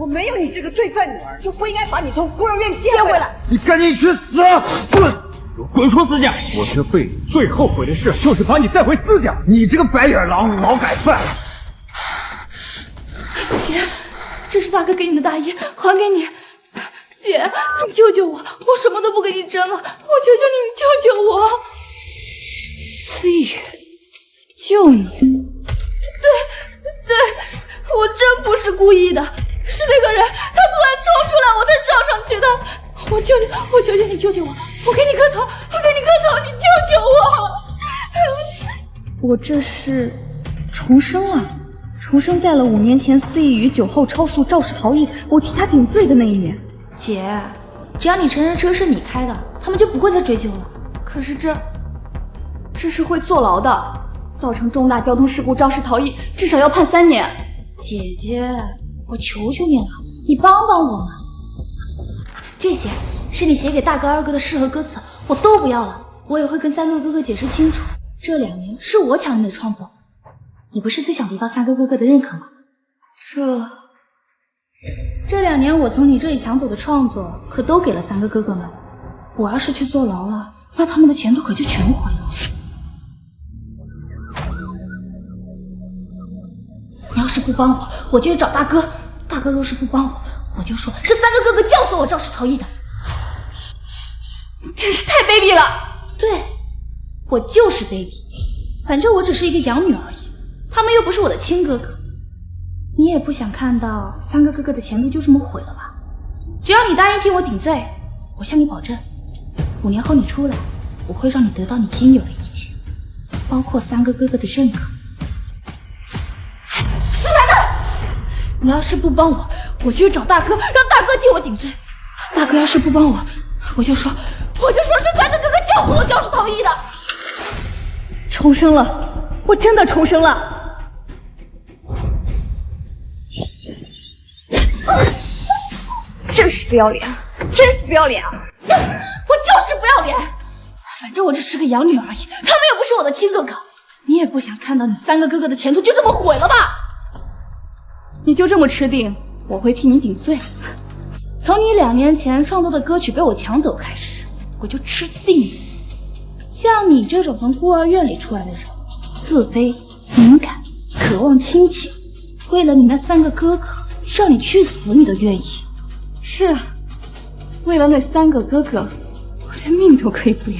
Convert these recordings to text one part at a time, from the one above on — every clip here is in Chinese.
没有你这个罪犯女儿，就不应该把你从孤儿院接回来。你赶紧去死！滚！滚出私家！我这辈子最后悔的事就是把你带回私家。你这个白眼狼，劳改犯！姐，这是大哥给你的大衣，还给你。姐，你救救我，我什么都不给你争了，我求求你，你救救我。思雨，救你？对，我真不是故意的，是那个人，他突然冲出来，我才撞上去的。我求求你救救我，我给你磕头，你救救我。我这是重生了，重生在了5年前思义宇酒后超速肇事逃逸，我替他顶罪的那一年。姐，只要你承认车是你开的，他们就不会再追究了。可是这是会坐牢的，造成重大交通事故肇事逃逸，至少要判3年。姐姐，我求求你了，你帮帮我嘛！这些是你写给大哥二哥的诗和歌词，我都不要了。我也会跟3个哥哥解释清楚，这2年是我抢了你的创作，你不是最想得到3个哥哥的认可吗？这2年我从你这里抢走的创作，可都给了3个哥哥们。我要是去坐牢了，那他们的前途可就全毁了。你要是不帮我，我就去找大哥。大哥若是不帮我，我就说是3个哥哥教唆我肇事逃逸的。真是太卑鄙了！对，我就是卑鄙。反正我只是一个养女而已，他们又不是我的亲哥哥。你也不想看到3个哥哥的前途就这么毁了吧？只要你答应替我顶罪，我向你保证，5年后你出来，我会让你得到你应有的一切，包括3个哥哥的认可。思楠楠，你要是不帮我，我就去找大哥，让大哥替我顶罪。大哥要是不帮我，我就说是3个哥哥教唆我肇事逃逸的。重生了，我真的重生了。真是不要脸，真是不要脸啊！我就是不要脸，反正我只是个养女而已，他们又不是我的亲哥哥。你也不想看到你3个哥哥的前途就这么毁了吧？你就这么吃定我会替你顶罪？从你2年前创作的歌曲被我抢走开始，我就吃定你。像你这种从孤儿院里出来的人，自卑、敏感、渴望亲情，为了你那3个哥哥，让你去死你都愿意。是啊，为了那3个哥哥，我连命都可以不要。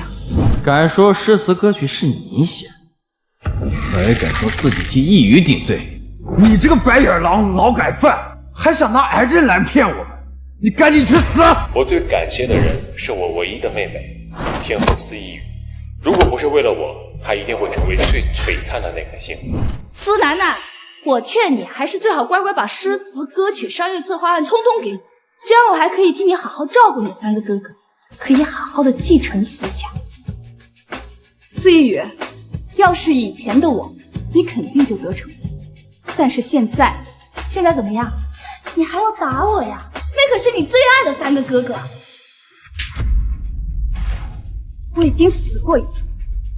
敢说诗词歌曲是你写的，还敢说自己替一语顶罪？你这个白眼狼，劳改犯，还想拿癌症来骗我们？你赶紧去死！我最感谢的人是我唯一的妹妹，天后思义宇。如果不是为了我，她一定会成为最璀璨的那颗星。思楠楠，我劝你还是最好乖乖把诗词歌曲、商业策划案通通给我，这样我还可以替你好好照顾你3个哥哥，可以好好的继承思家。思义宇，要是以前的我，你肯定就得逞。但是现在怎么样？你还要打我呀？那可是你最爱的3个哥哥。我已经死过一次，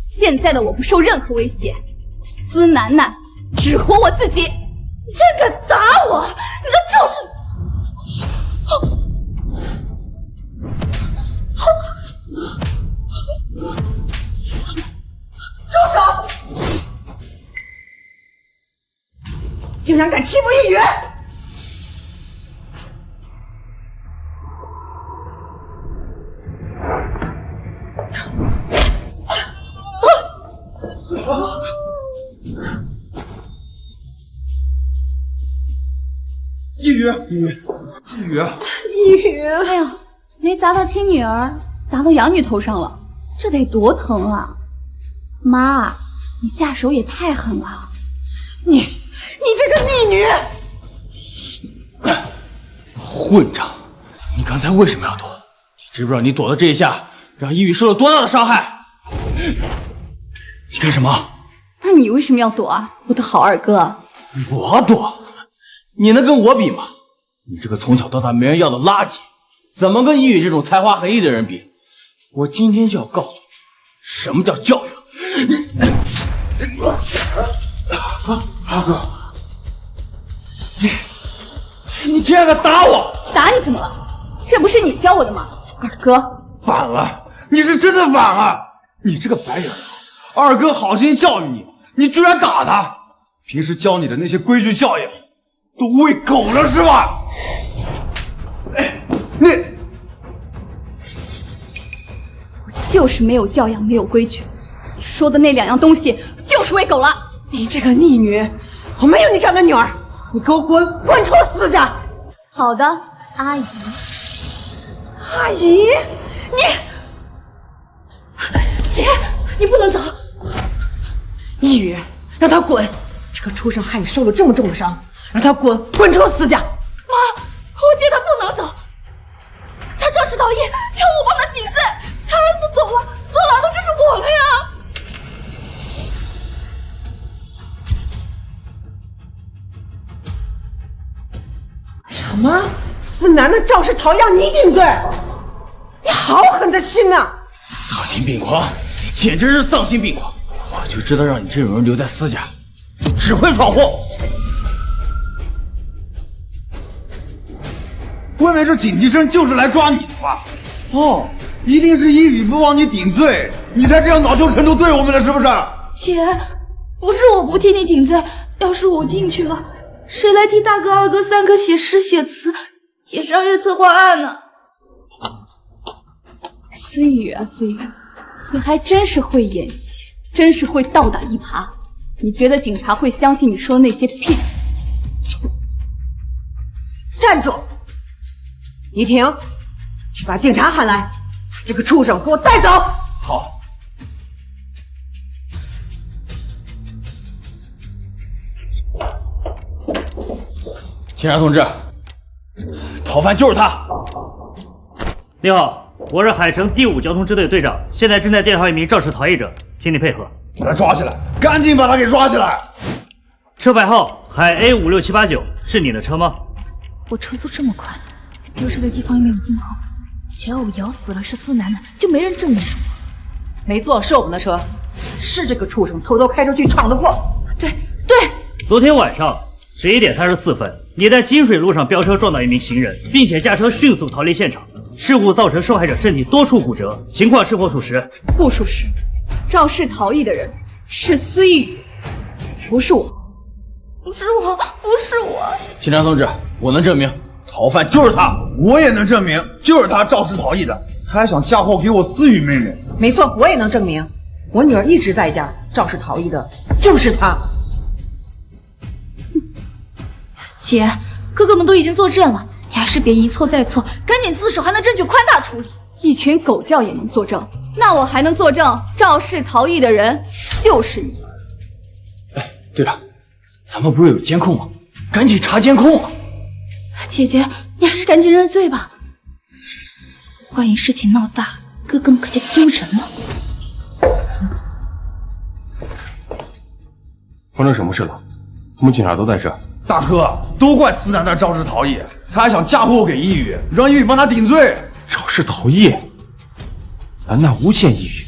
现在的我不受任何威胁。思楠楠，只活我自己。你竟然敢打我，你的咒是……住手！竟然敢欺负一宇！一宇，哎呦，没砸到亲女儿，砸到养女头上了，这得多疼啊！妈，你下手也太狠了！你这个逆女！混账！你刚才为什么要躲？你知不知道你躲的这一下让一宇受了多大的伤害？你干什么？那你为什么要躲啊，我的好二哥？我躲？你能跟我比吗？你这个从小到大没人要的垃圾，怎么跟一宇这种才华横溢的人比？我今天就要告诉你，什么叫教养！阿哥，你你竟然敢打我！打你怎么了？这不是你教我的吗？二哥，反了！你是真的反了！你这个白眼狼，二哥好心教育你，你居然打他！平时教你的那些规矩教养，都喂狗了是吧？哎，你就是没有教养，没有规矩。你说的那2样东西就是喂狗了。你这个逆女，我没有你这样的女儿，你给我滚，滚出私家！好的，阿姨。阿姨，姐，你不能走。一宇，让他滚！这个畜生害你受了这么重的伤，让他滚，滚出私家！妈，我姐她不能走，她肇事逃逸，要我帮她顶罪。她要是走了，坐牢的就是我了呀。什么？死男的肇事逃逸让你顶罪？你好狠的心呐！丧心病狂，简直是丧心病狂！我就知道让你这种人留在私家，就只会闯祸。外面这警笛声就是来抓你的吧？哦，一定是一宇不帮你顶罪，你才这样恼羞成怒对我们的，是不是？姐，不是我不替你顶罪，要是我进去了，谁来替大哥、二哥、三哥写诗、写词、写商业策划案呢？思雨啊，思雨，你还真是会演戏，真是会倒打一耙。你觉得警察会相信你说的那些屁？站住！依婷，去把警察喊来，把这个畜生给我带走！好。警察同志，逃犯就是他。你好，我是海城第5交通支队队长，现在正在调查一名肇事逃逸者，请你配合。把他抓起来，赶紧把他给抓起来！车牌号海 A56789，是你的车吗？我车速这么快，丢失的地方又没有监控，只要我咬死了是思南的，就没人证明是我。没错，是我们的车，是这个畜生偷偷开出去闯的祸。对，昨天晚上11点34分，你在金水路上飙车撞到一名行人，并且驾车迅速逃离现场，事故造成受害者身体多处骨折，情况是否属实？不属实。肇事逃逸的人是司一宇，不是我，不是我。警察同志，我能证明逃犯就是他，我也能证明就是他肇事逃逸的，他还想嫁祸给我思雨妹妹。没错，我也能证明，我女儿一直在家，肇事逃逸的就是他。姐，哥哥们都已经作证了，你还是别一错再错，赶紧自首，还能争取宽大处理。一群狗叫也能作证，那我还能作证肇事逃逸的人就是你。哎，队长，咱们不是有监控吗？赶紧查监控啊！姐姐，你还是赶紧认罪吧，万一事情闹大，哥哥们可就丢人了。发生什么事了？我们警察都在这。大哥，都怪思南的肇事逃逸，他还想嫁祸给一宇，让一宇帮他顶罪。肇事逃逸？难道诬陷一宇？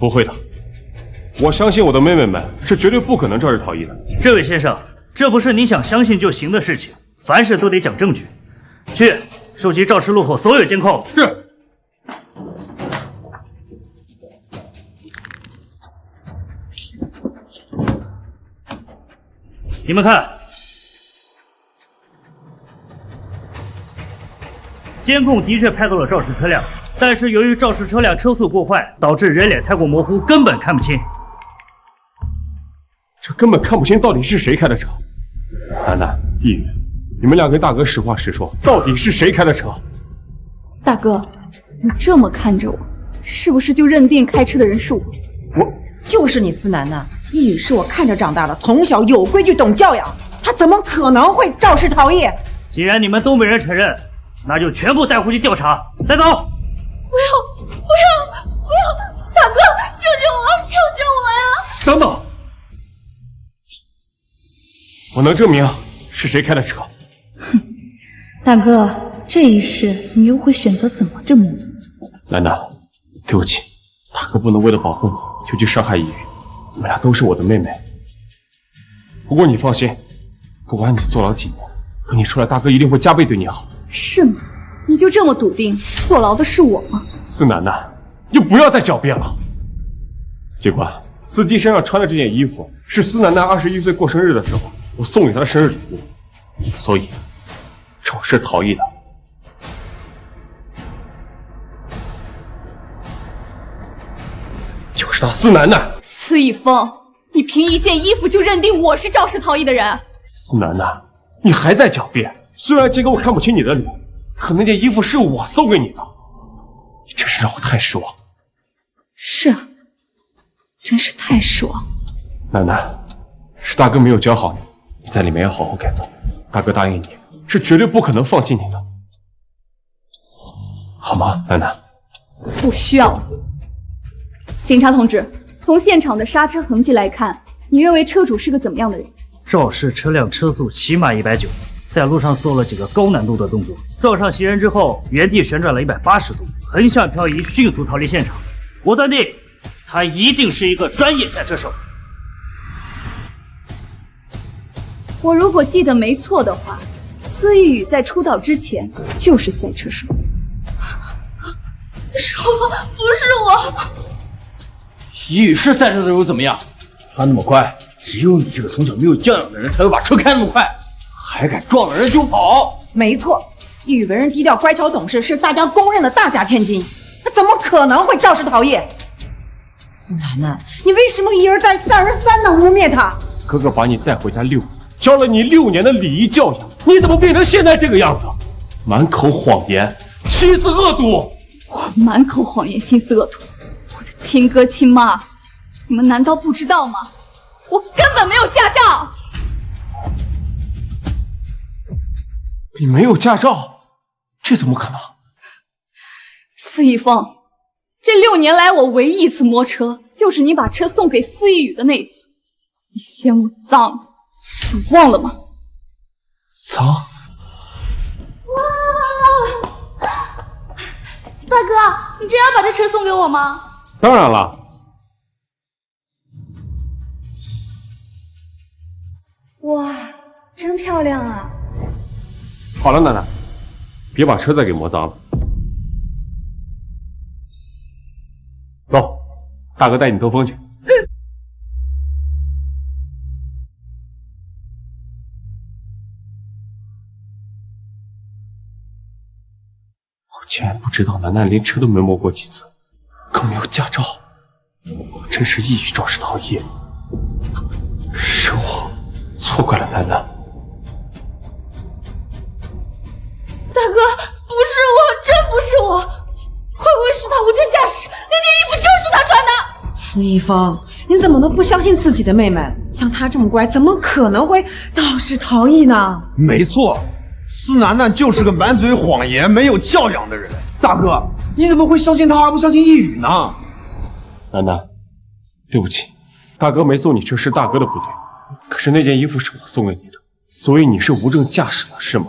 不会的，我相信我的妹妹们是绝对不可能肇事逃逸的。这位先生，这不是你想相信就行的事情，凡事都得讲证据。去收集肇事路口所有监控。是。你们看，监控的确拍到了肇事车辆，但是由于肇事车辆车速过快，导致人脸太过模糊，根本看不清。这根本看不清到底是谁开的车。楠楠、一宇，你们俩跟大哥实话实说，到底是谁开的车？大哥，你这么看着我，是不是就认定开车的人是我？就是你思南呐，一宇是我看着长大的，从小有规矩懂教养，他怎么可能会肇事逃逸？既然你们都没人承认，那就全部带回去调查。带走！不要！大哥，救救我！救救我呀！等等，我能证明是谁开的车。大哥，这一世你又会选择怎么证明？楠楠，对不起，大哥不能为了保护你就去伤害一宇，你们俩都是我的妹妹。不过你放心，不管你坐牢几年，等你出来，大哥一定会加倍对你好。是吗？你就这么笃定坐牢的是我吗？司楠楠，你就不要再狡辩了。警官，司机身上穿的这件衣服是司楠楠21岁过生日的时候我送给他的生日礼物，所以肇事逃逸的就是他司楠楠。司一峰，你凭一件衣服就认定我是肇事逃逸的人？司楠楠，你还在狡辩。虽然结果我看不清你的脸，可那件衣服是我送给你的，你真是让我太失望。是啊，真是太失望。楠楠，是大哥没有教好你，你在里面要好好改造。大哥答应你是绝对不可能放弃你的，好吗，楠楠？不需要了。警察同志，从现场的刹车痕迹来看，你认为车主是个怎么样的人？肇事车辆车速起码190，在路上做了几个高难度的动作，撞上行人之后，原地旋转了180度，横向漂移，迅速逃离现场。我断定，他一定是一个专业赛车手。我如果记得没错的话，司一宇在出道之前就是赛车手。不是我。一宇是赛车手又怎么样？他那么快，只有你这个从小没有教养的人才会把车开那么快，还敢撞了人就跑。没错，一宇为人低调乖巧懂事，是大家公认的大家千金，他怎么可能会肇事逃逸？司楠楠，你为什么一而再再而三的污蔑他？哥哥把你带回家6年，教了你6年的礼仪教养，你怎么变成现在这个样子？满口谎言，心思恶毒。我满口谎言，心思恶毒。我的亲哥亲妈，你们难道不知道吗？我根本没有驾照。你没有驾照？这怎么可能？司一峰，这6年来我唯一一次摸车，就是你把车送给司一宇的那一次。你嫌我脏，你忘了吗？脏？大哥，你真要把这车送给我吗？当然了。哇，真漂亮啊！好了，楠楠，别把车再给磨脏了。走，大哥带你兜风去。我竟然不知道楠楠连车都没摸过几次，更没有驾照，我真是一语肇事逃逸。是我错怪了楠楠。大哥，不是我，真不是我，会不会是他无证驾驶？那件衣服就是他穿的。司一峰，你怎么能不相信自己的妹妹？像她这么乖，怎么可能会肇事逃逸呢？没错，司楠楠就是个满嘴谎言、没有教养的人。大哥，你怎么会相信他而不相信一宇呢？楠楠，对不起，大哥没送你车是大哥的不对，可是那件衣服是我送给你的，所以你是无证驾驶了，是吗？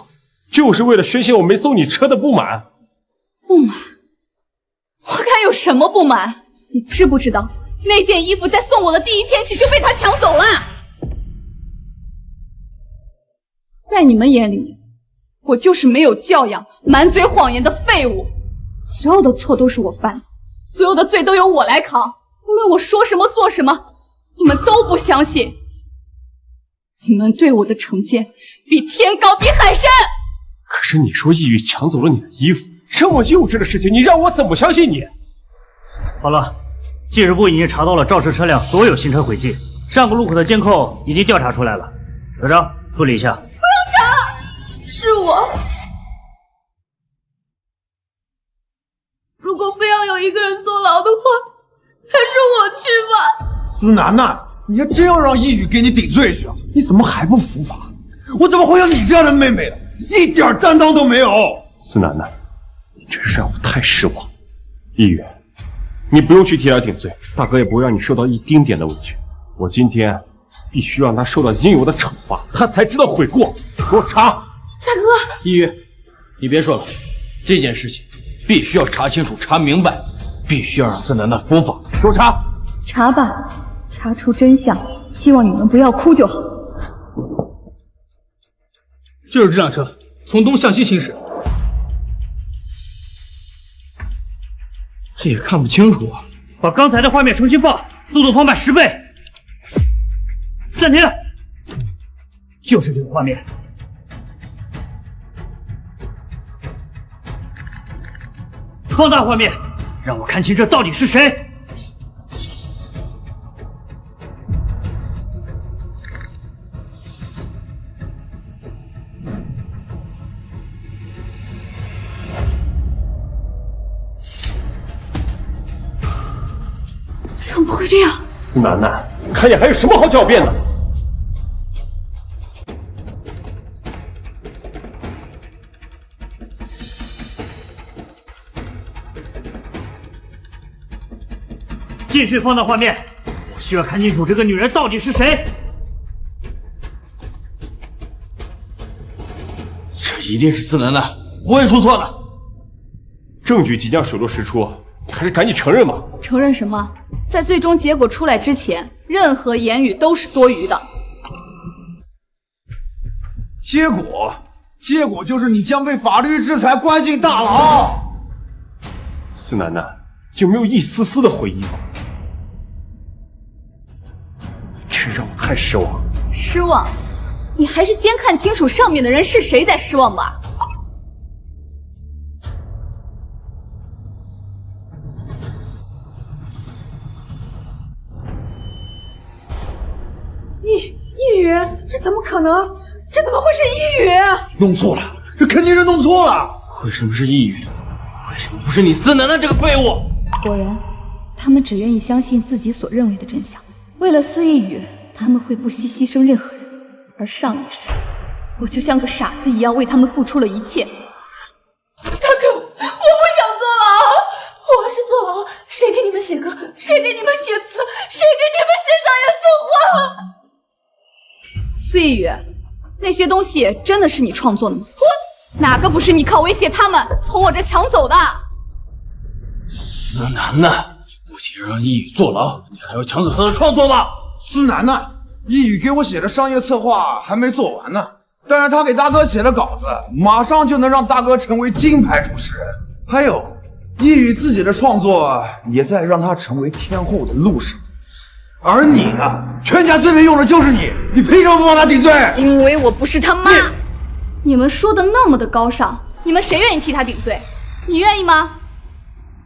就是为了宣泄我没送你车的不满。不满？我该有什么不满？你知不知道，那件衣服在送我的第一天起就被他抢走了？在你们眼里面，我就是没有教养、满嘴谎言的废物。所有的错都是我犯的，所有的罪都由我来扛。无论我说什么做什么，你们都不相信。你们对我的成见比天高比海深。可是你说一宇抢走了你的衣服，这么幼稚的事情，你让我怎么相信你？好了，技术部已经查到了肇事车辆所有行车轨迹，上个路口的监控已经调查出来了。小张，处理一下。不用查，是我。如果非要有一个人坐牢的话，还是我去吧。司楠楠，你要真要让一宇给你顶罪去，你怎么还不伏法？我怎么会有你这样的妹妹呢？一点担当都没有。司楠楠，你真是让我太失望。一宇，你不用去替他顶罪，大哥也不会让你受到一丁点的委屈。我今天必须让他受到应有的惩罚，他才知道悔过。给我查！大哥，一宇，你别说了，这件事情必须要查清楚、查明白，必须要让司楠楠伏法。给我查！查吧，查出真相，希望你们不要哭就好。就是这辆车，从东向西行驶。这也看不清楚啊！把刚才的画面重新放，速度放慢10倍。暂停，就是这个画面。放大画面，让我看清这到底是谁。怎么会这样？司楠楠，看你还有什么好狡辩的？继续放大画面，我需要看清楚这个女人到底是谁。这一定是司楠楠，不会出错的。证据即将水落石出，你还是赶紧承认吧。承认什么？在最终结果出来之前，任何言语都是多余的。结果就是你将被法律制裁，关进大牢。司楠楠，就没有一丝丝的悔意吗？这让我太失望。失望？你还是先看清楚上面的人是谁再失望吧。易宇，这怎么可能？这怎么会是易宇？弄错了，这肯定是弄错了。为什么是易宇？为什么不是你司楠楠这个废物？果然，他们只愿意相信自己所认为的真相。为了司易宇，他们会不惜牺牲任何人。而上一世，我就像个傻子一样为他们付出了一切。大哥，我不想坐牢，我要是坐牢，谁给你们写歌？谁给你们写词？谁给你们写商业策划？司易宇，那些东西真的是你创作的吗？哪个不是你靠威胁他们从我这抢走的？司楠楠，不仅让易宇坐牢，你还要抢走他的创作吗？司楠楠，易宇给我写的商业策划还没做完呢，但是他给大哥写的稿子，马上就能让大哥成为金牌主持人。还有，易宇自己的创作也在让他成为天后的路上。而你呢？全家最没用的就是你，你凭什么不帮他顶罪？因为我不是他妈。你们说的那么的高尚，你们谁愿意替他顶罪？你愿意吗？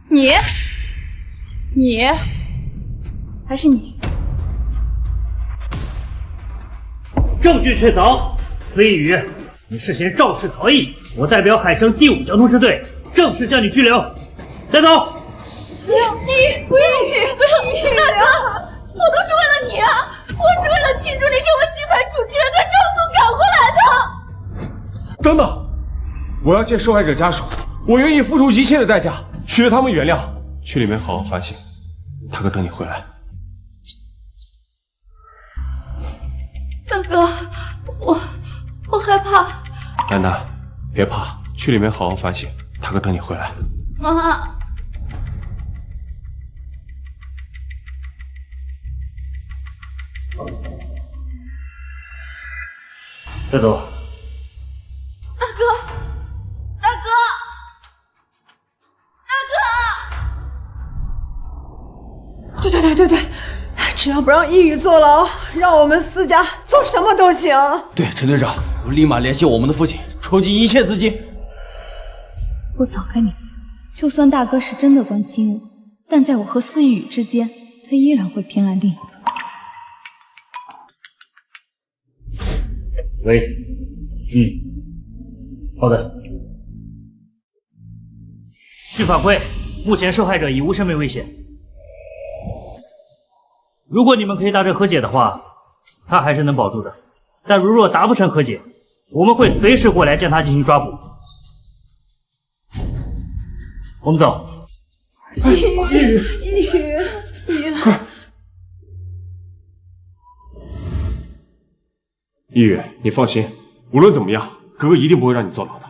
你还是你？证据确凿，司易宇，你涉嫌肇事逃逸，我代表海城第5交通支队正式将你拘留，带走。不要，大哥，我都是为了你啊！我是为了庆祝你成为金牌主持人才超速赶过来的。等等，我要见受害者家属，我愿意付出一切的代价，取得他们原谅。去里面好好反省，大哥等你回来。大哥，我害怕。楠楠，别怕，去里面好好反省，大哥等你回来。妈。带走。大哥，对，只要不让易宇坐牢，让我们司家做什么都行。对，陈队长，我立马联系我们的父亲，筹集一切资金。我早该明白，就算大哥是真的关心我，但在我和司易宇之间，他依然会偏爱另一个。喂，好的。据反馈，目前受害者已无生命危险。如果你们可以达成和解的话，他还是能保住的。但如若达不成和解，我们会随时过来将他进行抓捕。我们走。易宇，快！易宇，你放心，无论怎么样，哥哥一定不会让你坐牢的。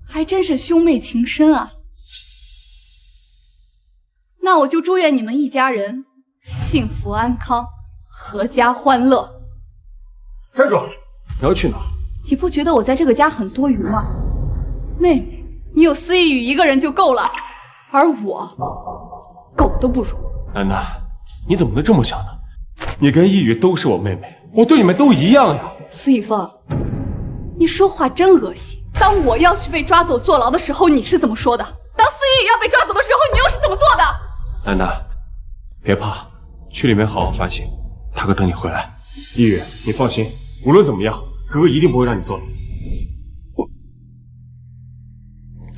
还真是兄妹情深啊！那我就祝愿你们一家人幸福安康，阖家欢乐。站住！你要去哪？你不觉得我在这个家很多余吗？妹妹，你有司意宇一个人就够了，而我狗都不如。楠楠，你怎么能这么想呢？你跟一宇都是我妹妹，我对你们都一样呀。司以峰，你说话真恶心。当我要去被抓走坐牢的时候，你是怎么说的？当司意宇要被抓走的时候，你又是怎么做的？楠楠，别怕，去里面好好反省。大哥等你回来。一宇，你放心，无论怎么样，哥哥一定不会让你坐牢。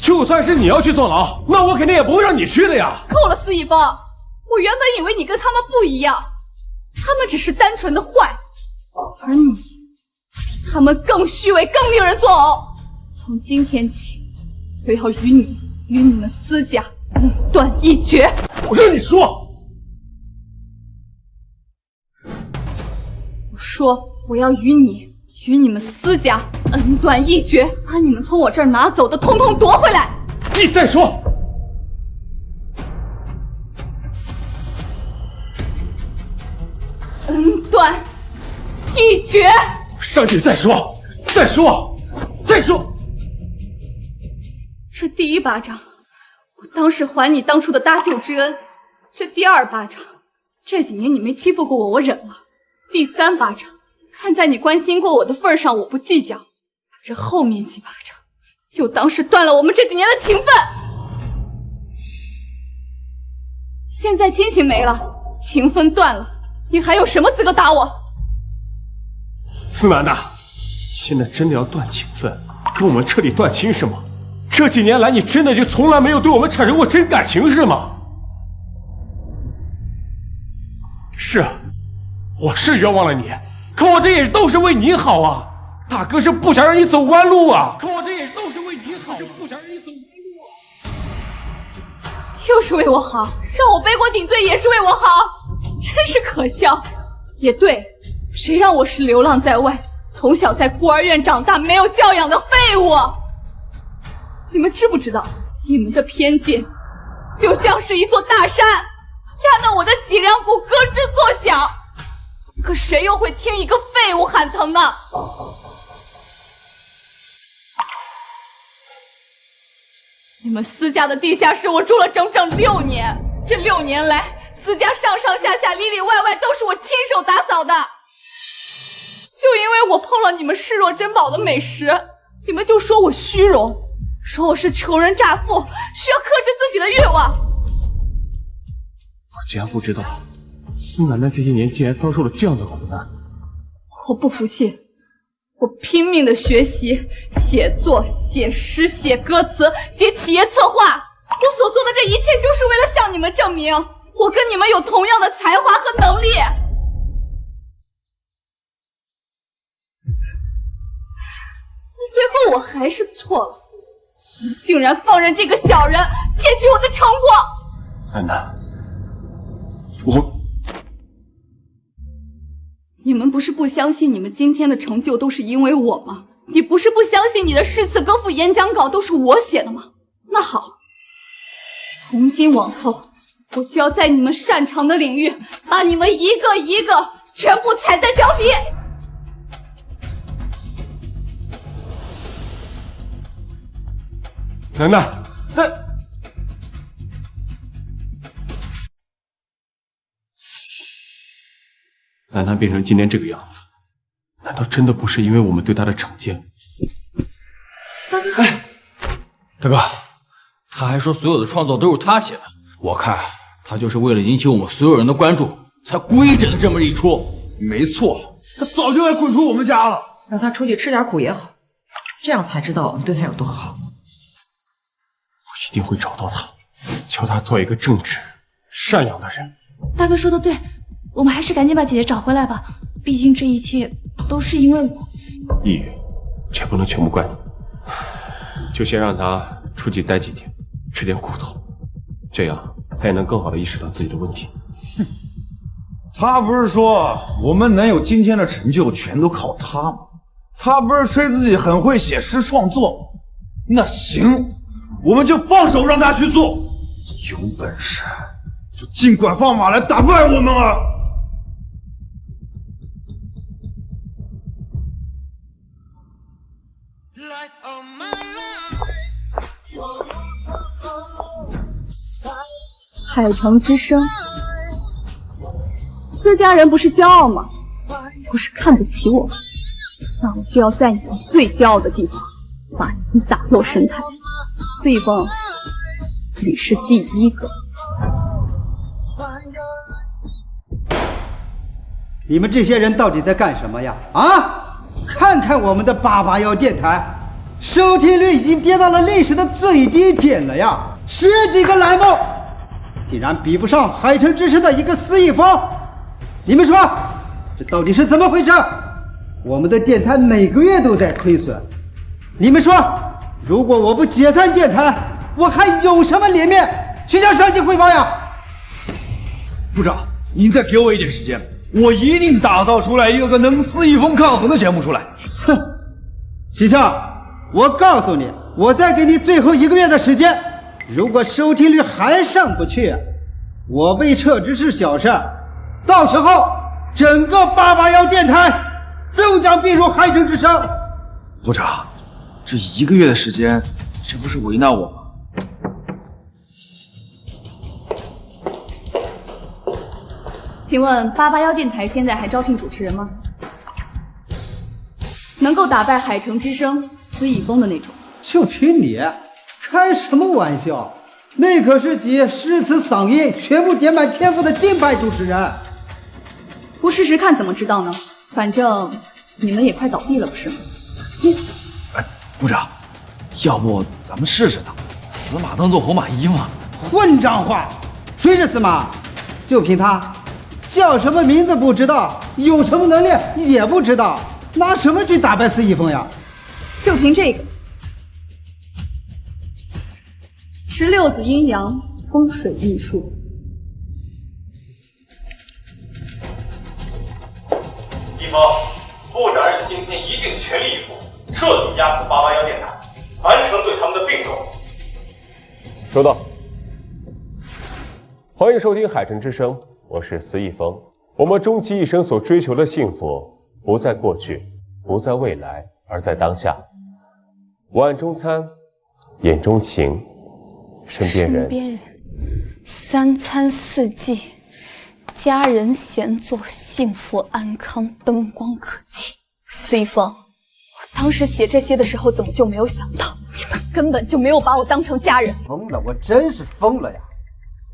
就算是你要去坐牢，那我肯定也不会让你去的呀。够了，司以峰，我原本以为你跟他们不一样，他们只是单纯的坏，而你比他们更虚伪，更令人作呕。从今天起，我要与你们司家恩断义绝。我让你说，我说我要与你们司家恩断义绝，把你们从我这儿拿走的通通夺回来。你再说。恩断义绝。上去再说，再说，再说。这第一巴掌，我当是还你当初的搭救之恩；这第二巴掌，这几年你没欺负过我，我忍了；第三巴掌，看在你关心过我的份上，我不计较；这后面几巴掌，就当是断了我们这几年的情分。现在亲情没了，情分断了，你还有什么资格打我？思楠呐，现在真的要断情分，跟我们彻底断亲是吗？这几年来，你真的就从来没有对我们产生过真感情是吗？是，我是冤枉了你，可我这也都是为你好啊！大哥是不想让你走弯路啊！可我这也都是为你好，是不想让你走弯路啊！又是为我好，让我背锅顶罪也是为我好，真是可笑。也对，谁让我是流浪在外，从小在孤儿院长大，没有教养的废物。你们知不知道，你们的偏见就像是一座大山，压得我的脊梁骨咯吱作响。可谁又会听一个废物喊疼呢？你们司家的地下室我住了整整6年，这6年来，司家上上下下里里外外都是我亲手打扫的。就因为我碰了你们视若珍宝的美食，你们就说我虚荣，说我是穷人乍富，需要克制自己的欲望。我竟然不知道，思楠楠这些年竟然遭受了这样的苦难。我不服气，我拼命的学习、写作、写诗、写歌词、写企业策划。我所做的这一切，就是为了向你们证明，我跟你们有同样的才华和能力。最后我还是错了，你竟然放任这个小人窃取我的成果。楠楠，你们不是不相信你们今天的成就都是因为我吗？你不是不相信你的诗词歌赋、演讲稿都是我写的吗？那好，从今往后，我就要在你们擅长的领域，把你们一个一个全部踩在脚底。楠楠，楠楠变成今天这个样子，难道真的不是因为我们对她的惩戒？哎，大哥，他还说所有的创作都是他写的，我看他就是为了引起我们所有人的关注，才故意整了这么一出。没错，他早就该滚出我们家了。让他出去吃点苦也好，这样才知道我们对他有多好。一定会找到他，教他做一个正直、善良的人。大哥说的对，我们还是赶紧把姐姐找回来吧，毕竟这一切都是因为我。易宇，这不能全部怪你，就先让他出去待几天，吃点苦头，这样他也能更好的意识到自己的问题。他不是说我们能有今天的成就全都靠他吗？他不是吹自己很会写诗创作吗？那行，我们就放手让他去做，有本事就尽管放马来打败我们啊！海城之声，私家人不是骄傲吗？不是看不起我，那我就要在你们最骄傲的地方把你们打落神坛。司一峰，你是第一个。你们这些人到底在干什么呀？啊！看看我们的881电台，收听率已经跌到了历史的最低点了呀！10几个栏目，竟然比不上海城之声的一个司一峰。你们说，这到底是怎么回事？我们的电台每个月都在亏损。你们说，如果我不解散电台，我还有什么脸面去向上级汇报呀？部长，您再给我一点时间，我一定打造出来一个能司一峰抗衡的节目出来。哼，齐胜，我告诉你，我再给你最后1个月的时间，如果收听率还上不去，我被撤职是小事，到时候整个881电台都将并入海城之声。部长，这1个月的时间，这不是为难我吗？请问881电台现在还招聘主持人吗？能够打败海城之声司一峰的那种。就凭你，开什么玩笑？那可是集诗词嗓音全部点满天赋的金牌主持人。不试试看怎么知道呢？反正你们也快倒闭了，不是吗？部长，要不咱们试试呢？死马当做活马医嘛。混账话！谁是司马？就凭他，叫什么名字不知道，有什么能力也不知道，拿什么去打败司一峰呀？就凭这个，16子阴阳风水艺术。一峰，部长让你今天一定全力以赴，彻底压死881电台，完成对他们的并购。收到。欢迎收听海城之声，我是司一峰。我们终其一生所追求的幸福，不在过去，不在未来，而在当下。碗中餐，眼中情，身边人，三餐四季，家人闲坐，幸福安康，灯光可亲。司一峰，我当时写这些的时候，怎么就没有想到，你们根本就没有把我当成家人？疯了，我真是疯了呀！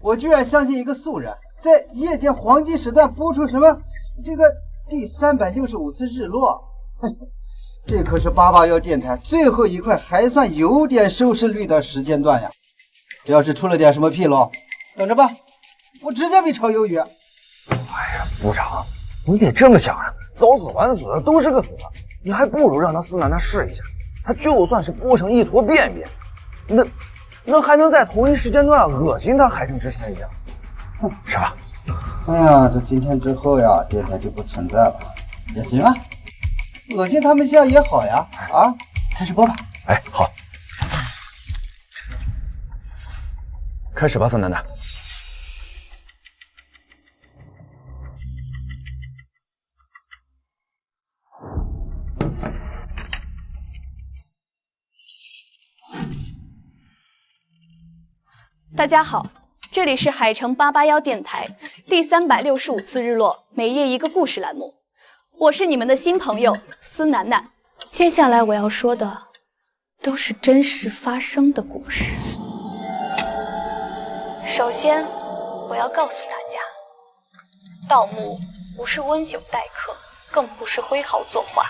我居然相信一个素人在夜间黄金时段播出什么这个第365次日落，这可是881电台最后一块还算有点收视率的时间段呀！这要是出了点什么纰漏，等着吧，我直接被炒鱿鱼。哎呀，部长，你得这么想啊，早死晚死都是个死，你还不如让他司楠楠试一下，他就算是播成一坨便便，那还能在同一时间段恶心他海城之声一样，是吧？哎呀，这今天之后呀，电台就不存在了，也行啊，恶心他们一下也好呀。啊，开始播吧。哎，好，开始吧，司楠楠。大家好，这里是海城881电台第365次日落每夜一个故事栏目，我是你们的新朋友司楠楠。接下来我要说的都是真实发生的故事。首先，我要告诉大家，盗墓不是温酒待客，更不是挥毫作画，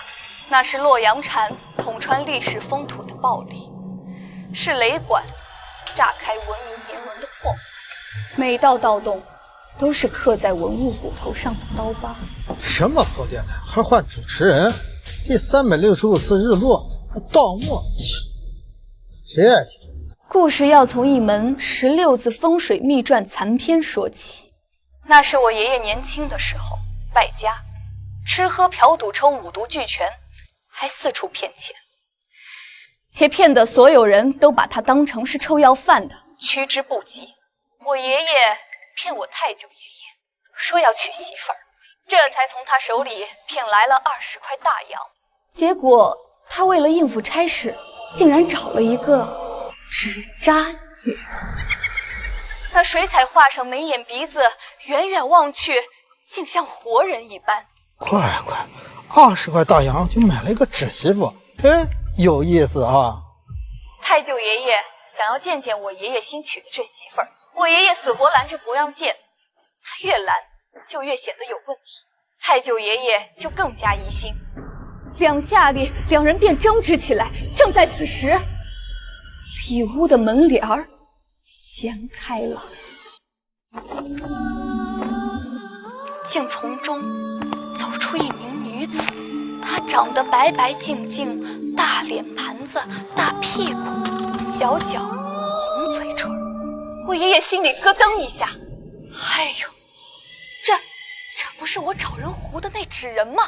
那是洛阳铲捅穿历史风土的暴力，是雷管炸开文明年轮的破坏，每道盗洞都是刻在文物骨头上的刀疤。什么破电台还换主持人？第365次日落，盗墓，谁爱听？故事要从一门16字风水秘传残篇说起。那是我爷爷年轻的时候，败家，吃喝嫖赌抽五毒俱全，还四处骗钱。且骗得所有人都把他当成是臭要饭的，趋之不及。我爷爷骗我太舅爷爷，说要娶媳妇儿，这才从他手里骗来了20块大洋。结果他为了应付差事，竟然找了一个纸扎女。那水彩画上眉眼鼻子，远远望去，竟像活人一般。快，20块大洋就买了一个纸媳妇，哎，有意思啊！太舅爷爷想要见见我爷爷新娶的这媳妇儿，我爷爷死活拦着不让见，他越拦就越显得有问题，太舅爷爷就更加疑心。两下里，两人便争执起来。正在此时，里屋的门帘儿掀开了，竟从中走出一名女子。她长得白白净净，大脸盘子，大屁股，小脚，红嘴唇。我爷爷心里咯噔一下，哎呦，这不是我找人糊的那纸人吗？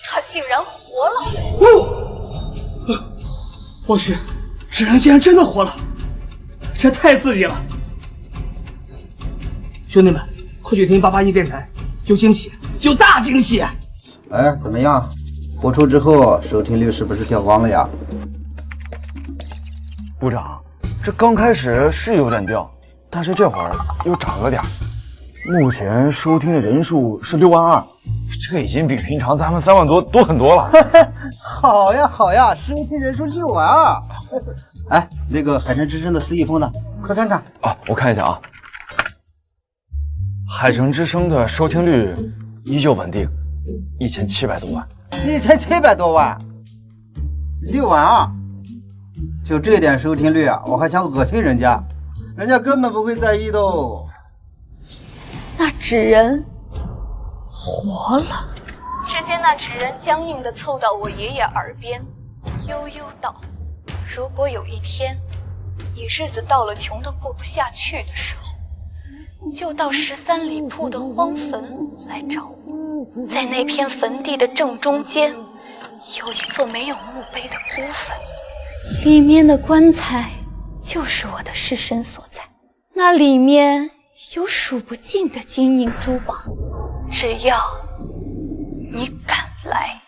他竟然活了！我去，纸人竟然真的活了，这太刺激了！兄弟们，快去听881电台，有惊喜，有大惊喜！哎，怎么样？播出之后收听率是不是掉光了呀？部长，这刚开始是有点掉，但是这会儿又涨了点。目前收听的人数是6万2，这已经比平常咱们3万多很多了。好呀，收听人数6万2。哎，那个海城之声的司仪峰呢？快看看啊，我看一下啊。海城之声的收听率依旧稳定，1700多万。1700多万，6万2，就这点收听率啊，我还想恶心人家，人家根本不会在意的哦。那纸人活了。只见那纸人僵硬地凑到我爷爷耳边，悠悠道：“如果有一天，你日子到了穷得过不下去的时候，就到13里铺的荒坟来找我。在那片坟地的正中间，有一座没有墓碑的孤坟，里面的棺材就是我的尸身所在。那里面有数不尽的金银珠宝，只要你敢来，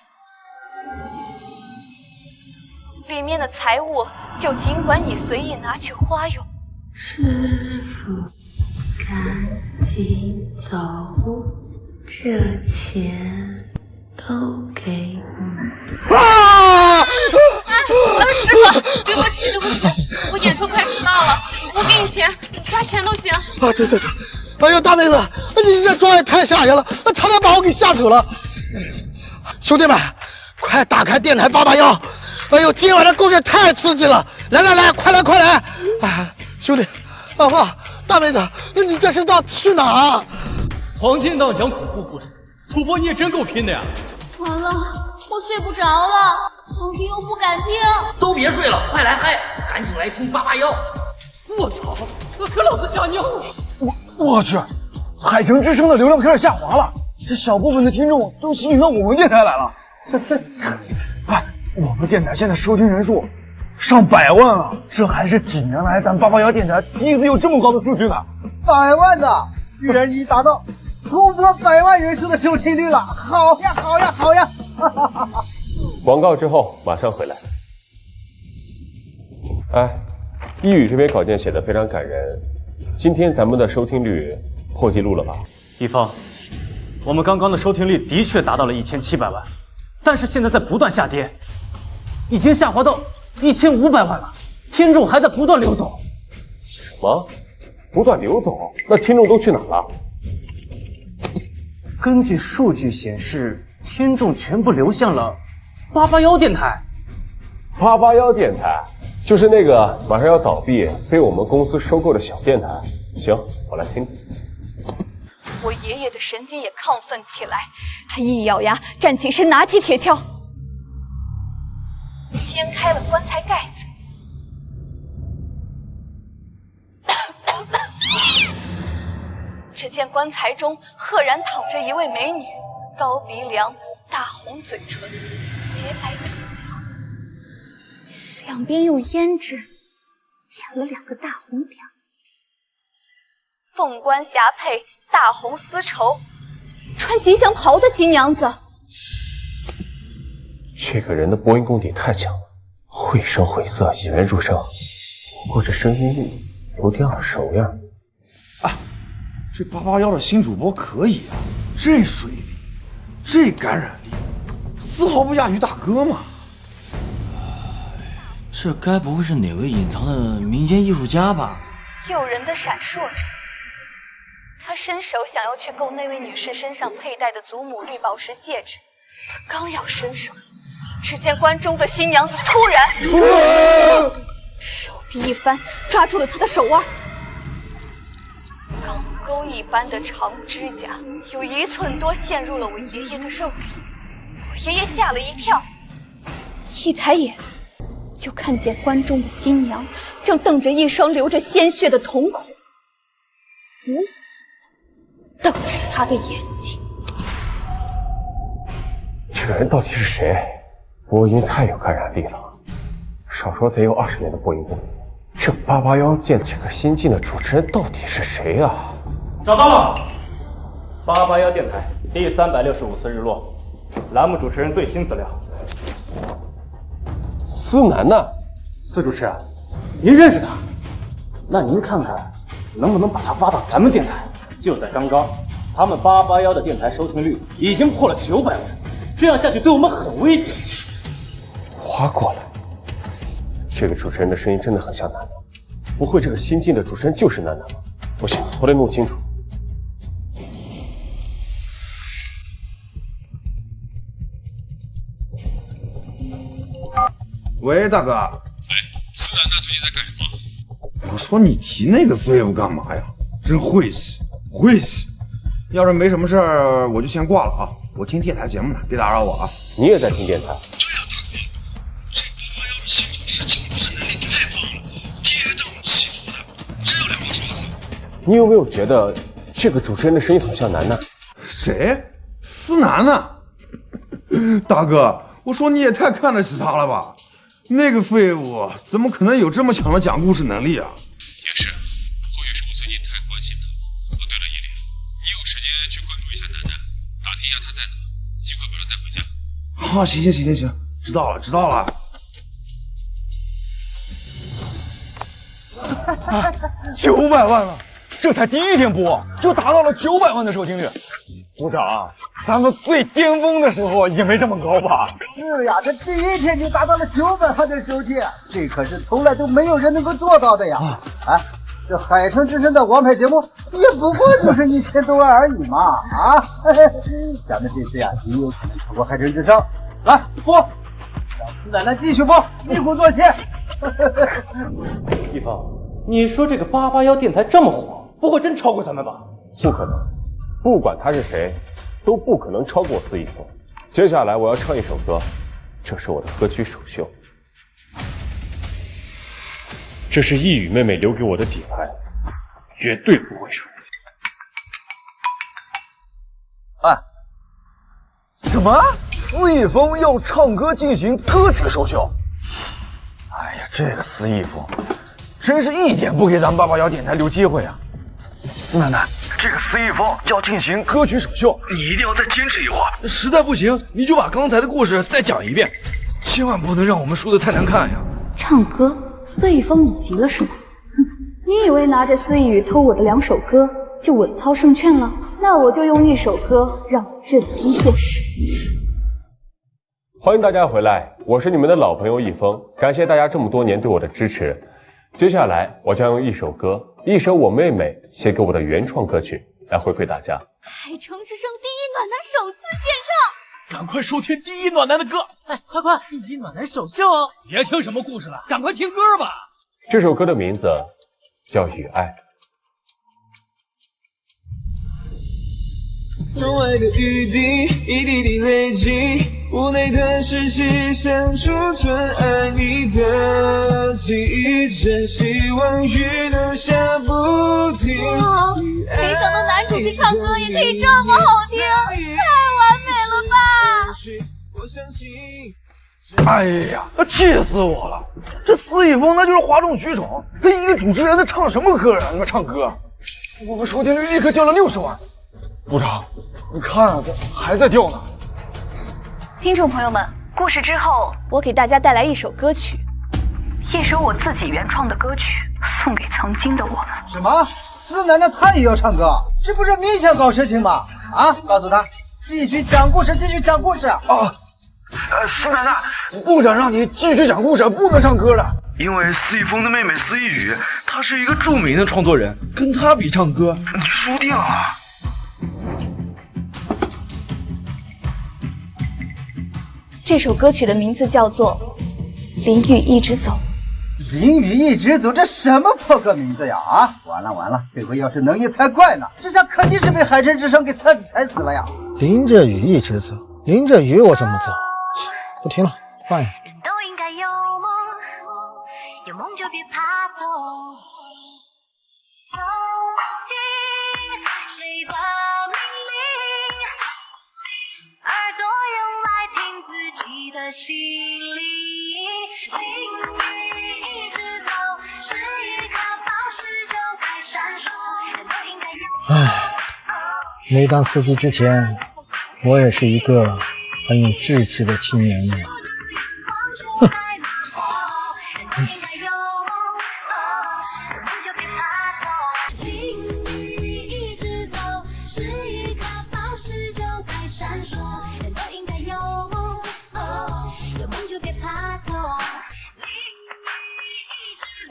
里面的财物就尽管你随意拿去花用。”师傅，赶紧走，这钱都给你。师傅，对不起，我演出快迟到了，我给你钱，加钱都行。啊，对，哎呦，大妹子，你这妆也太吓人了，差点把我给吓走了。兄弟们，快打开电台881！哎呦，今晚的故事太刺激了！来，快来！哎，兄弟，老婆，大妹子，你这是要去哪啊？黄金档讲恐怖故事，主播你也真够拼的呀！完了，我睡不着了，想听又不敢听。都别睡了，快来嗨，赶紧来听881！我操，可老子吓尿了！我去，海城之声的流量开始下滑了，这小部分的听众都吸引到我们电台来了。哎，我们电台现在收听人数上100万了，这还是几年来咱881电台第一次有这么高的数据呢。100万呢，居然已达到突破100万人数的收听率了！好呀！广告之后马上回来。哎，一语这篇稿件写得非常感人，今天咱们的收听率破纪录了吧？一方，我们刚刚的收听率的确达到了1700万，但是现在在不断下跌，已经下滑到1500万了，听众还在不断流走。什么？不断流走？那听众都去哪了？根据数据显示，听众全部流向了881电台。881电台就是那个马上要倒闭、被我们公司收购的小电台。行，我来听听。我爷爷的神经也亢奋起来，他一咬牙，站起身，拿起铁锹，掀开了棺材盖子。只见棺材中赫然躺着一位美女，高鼻梁，大红嘴唇，洁白的脸庞，两边用胭脂点了2个大红点，凤冠霞帔，大红丝绸，穿吉祥袍的新娘子。这个人的播音功底太强了，绘声绘色，引人入胜。不过这声音有点耳熟呀。这881的新主播可以啊，这水平，这感染力，丝毫不亚于大哥嘛。这该不会是哪位隐藏的民间艺术家吧？诱人的闪烁着，他伸手想要去够那位女士身上佩戴的祖母绿宝石戒指，他刚要伸手，只见关中的新娘子突然手臂一翻，抓住了他的手腕。钢钩一般的长指甲有1寸多陷入了我爷爷的肉里，我爷爷吓了一跳，一抬眼就看见关中的新娘正瞪着一双流着鲜血的瞳孔，死死地瞪着他的眼睛。这个人到底是谁？播音太有感染力了，少说得有20年的播音功底。这881店这个新进的主持人到底是谁啊？找到了，881电台第365次日落，栏目主持人最新资料。司楠楠，司主持人，您认识他？那您看看能不能把他挖到咱们电台？就在刚刚，他们881的电台收听率已经破了900万，这样下去对我们很危险。挖过来，这个主持人的声音真的很像楠楠，不会这个新进的主持人就是楠楠吧？不行，我得弄清楚。喂，大哥。司楠楠最近在干什么？我说你提那个废物干嘛呀？真晦气，晦气！要是没什么事儿，我就先挂了啊。我听电台节目呢，别打扰我啊。你也在听电台？对呀，大哥，这881的新主持讲故事能力太棒了，跌宕起伏的，真有2把刷子。你有没有觉得这个主持人的声音很像楠楠？谁？司楠楠？大哥，我说你也太看得起他了吧？那个废物怎么可能有这么强的讲故事能力啊？也是，或许是我最近太关心他了。哦，对了，伊利，你有时间去关注一下楠楠，打听一下他在哪，尽快把他带回家。好，行，知道了。900万了，这才第1天播就达到了900万的收听率。部长，咱们最巅峰的时候也没这么高吧？是呀，这第1天就达到了900万的收听，这可是从来都没有人能够做到的呀！哎，这海城之声的王牌节目也不过就是1000多万而已嘛！啊，咱们这次呀也有可能超过海城之声。来播，让司奶奶继续播，一鼓作气。一峰，你说这个881电台这么火，不会真超过咱们吧？不可能，不管他是谁，都不可能超过司一峰。接下来我要唱一首歌，这是我的歌曲首秀。这是一语妹妹留给我的底牌，绝对不会输。什么？司一峰要唱歌进行歌曲首秀？哎呀，这个司一峰真是一点不给咱们881电台留机会啊！司楠楠，这个司一峰要进行歌曲首秀，你一定要再坚持一会儿。实在不行，你就把刚才的故事再讲一遍，千万不能让我们输得太难看呀！唱歌，司一峰，你急了是吗？你以为拿着司一语偷我的2首歌就稳操胜券了？那我就用1首歌让你认清现实。欢迎大家回来，我是你们的老朋友一峰，感谢大家这么多年对我的支持。接下来我将用1首歌，一首我妹妹写给我的原创歌曲来回馈大家。海城之声第1暖男首次献唱，赶快收听第1暖男的歌！哎，快，第1暖男首秀哦！别听什么故事了，赶快听歌吧。这首歌的名字叫《与爱》。窗外的雨滴一滴滴累积，屋内的湿气想储存爱你的记忆，真希望雨能下不停。哇，没想到男主持唱歌也可以这么好听，太完美了吧！哎呀，气死我了！这司一峰那就是哗众取宠，一个主持人他唱什么歌啊？他妈唱歌，我们收听率立刻掉了60万。部长，你看啊，这还在掉呢。听众朋友们，故事之后，我给大家带来一首歌曲，一首我自己原创的歌曲，送给曾经的我们。什么？四奶奶她也要唱歌？这不是明显搞事情吗？啊！告诉她，继续讲故事，继续讲故事。啊，四奶奶，部长让你继续讲故事，不能唱歌了。因为司仪峰的妹妹司仪雨，她是一个著名的创作人，跟她比唱歌，你输定了。这首歌曲的名字叫做《淋雨一直走》。淋雨一直走，这什么破歌名字呀！啊，完了完了，这回要是能一猜怪呢，这下肯定是被海神之声给踩死了呀！淋着雨一直走，淋着雨我怎么走？不听了，换一个。人都应该有梦，有梦就别怕痛。听谁的命令？耳朵用来听自己的心里。淋雨一直走，是一颗宝石就该闪烁。人都应该有。唉，没当司机之前，我也是一个很有志气的青年呢。哼。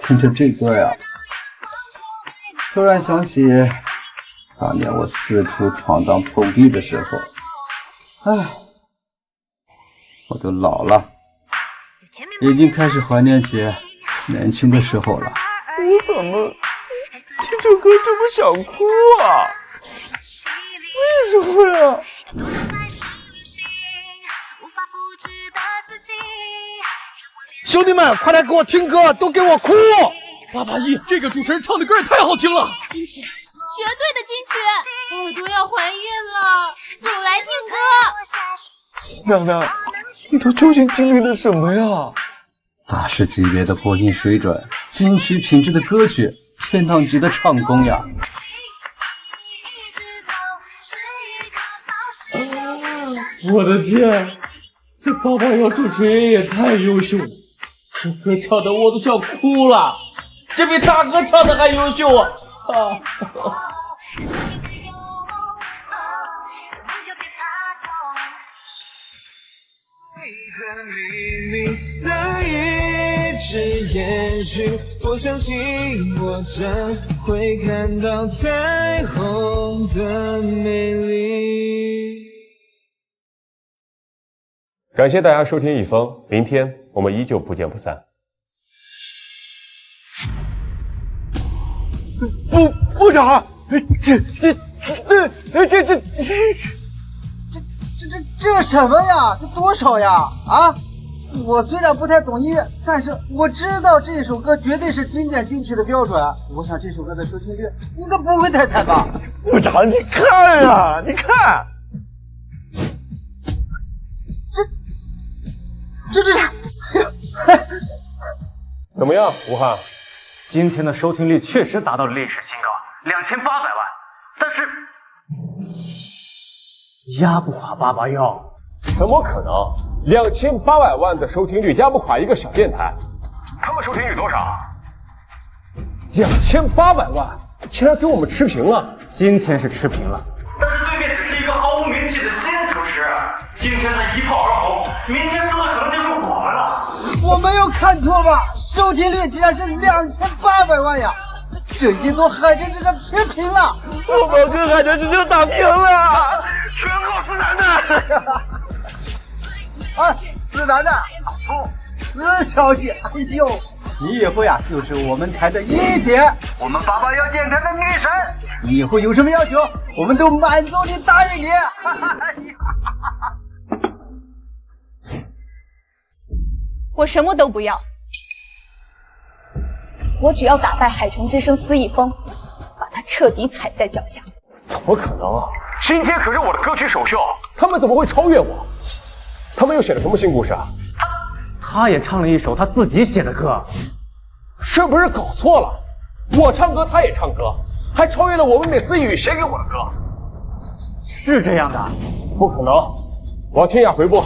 听着这歌呀，突然想起当年我四处闯荡碰壁的时候，唉，我都老了，已经开始怀念起年轻的时候了。我怎么听这歌这么想哭啊？为什么呀？兄弟们，快来给我听歌，都给我哭！881，这个主持人唱的歌也太好听了，金曲，绝对的金曲！耳朵要怀孕了，送来听歌。四奶奶，你都究竟经历了什么呀？大师级别的播音水准，金曲品质的歌曲，天堂级的唱功呀！我的天，这881主持人也太优秀了，这歌唱的我都想哭了，这比大哥唱的还优秀啊！能一直延续，我相信我将会看到彩虹的美丽。感谢大家收听一封，明天我们依旧不见不散。部长，这什么呀？这多少呀？啊！我虽然不太懂音乐，但是我知道这首歌绝对是经典金曲的标准。我想这首歌的收听率应该不会太惨吧？部长，你看呀，你看，这，怎么样，吴汉？今天的收听率确实达到了历史新高，2800万，但是压不垮881。怎么可能？2800万的收听率压不垮一个小电台。他们收听率多少？2800万，竟然跟我们持平了。今天是持平了，但是对面只是一个毫无名气的新主持，今天的一炮而红，明天说的可能就是我们了。我没有看错吧？收听率竟然是2800万呀！这已经同海神之声持平了。我们跟海神之声打平了，全靠四奶奶。哎，四奶奶，四小姐，哎呦，你以后呀就是我们台的一姐，我们881电台的女神。你以后有什么要求，我们都满足你，答应你。我什么都不要，我只要打败海城之声司仪峰，把他彻底踩在脚下。怎么可能啊！今天可是我的歌曲首秀，他们怎么会超越我？他们又写了什么新故事啊？他也唱了一首他自己写的歌，是不是搞错了？我唱歌，他也唱歌，还超越了我妹妹思雨写给我的歌。是这样的？不可能！我要听一下回播。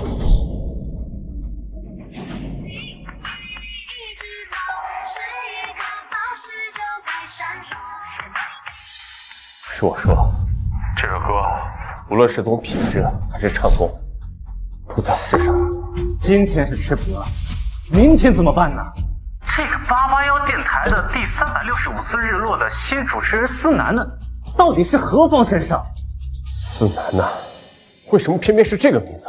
是我说，这个歌无论是从品质还是唱功，都在我之上。今天是吃补了，明天怎么办呢？这个881电台的第365次日落的新主持人思楠呢，到底是何方神圣？思楠呐，为什么偏偏是这个名字？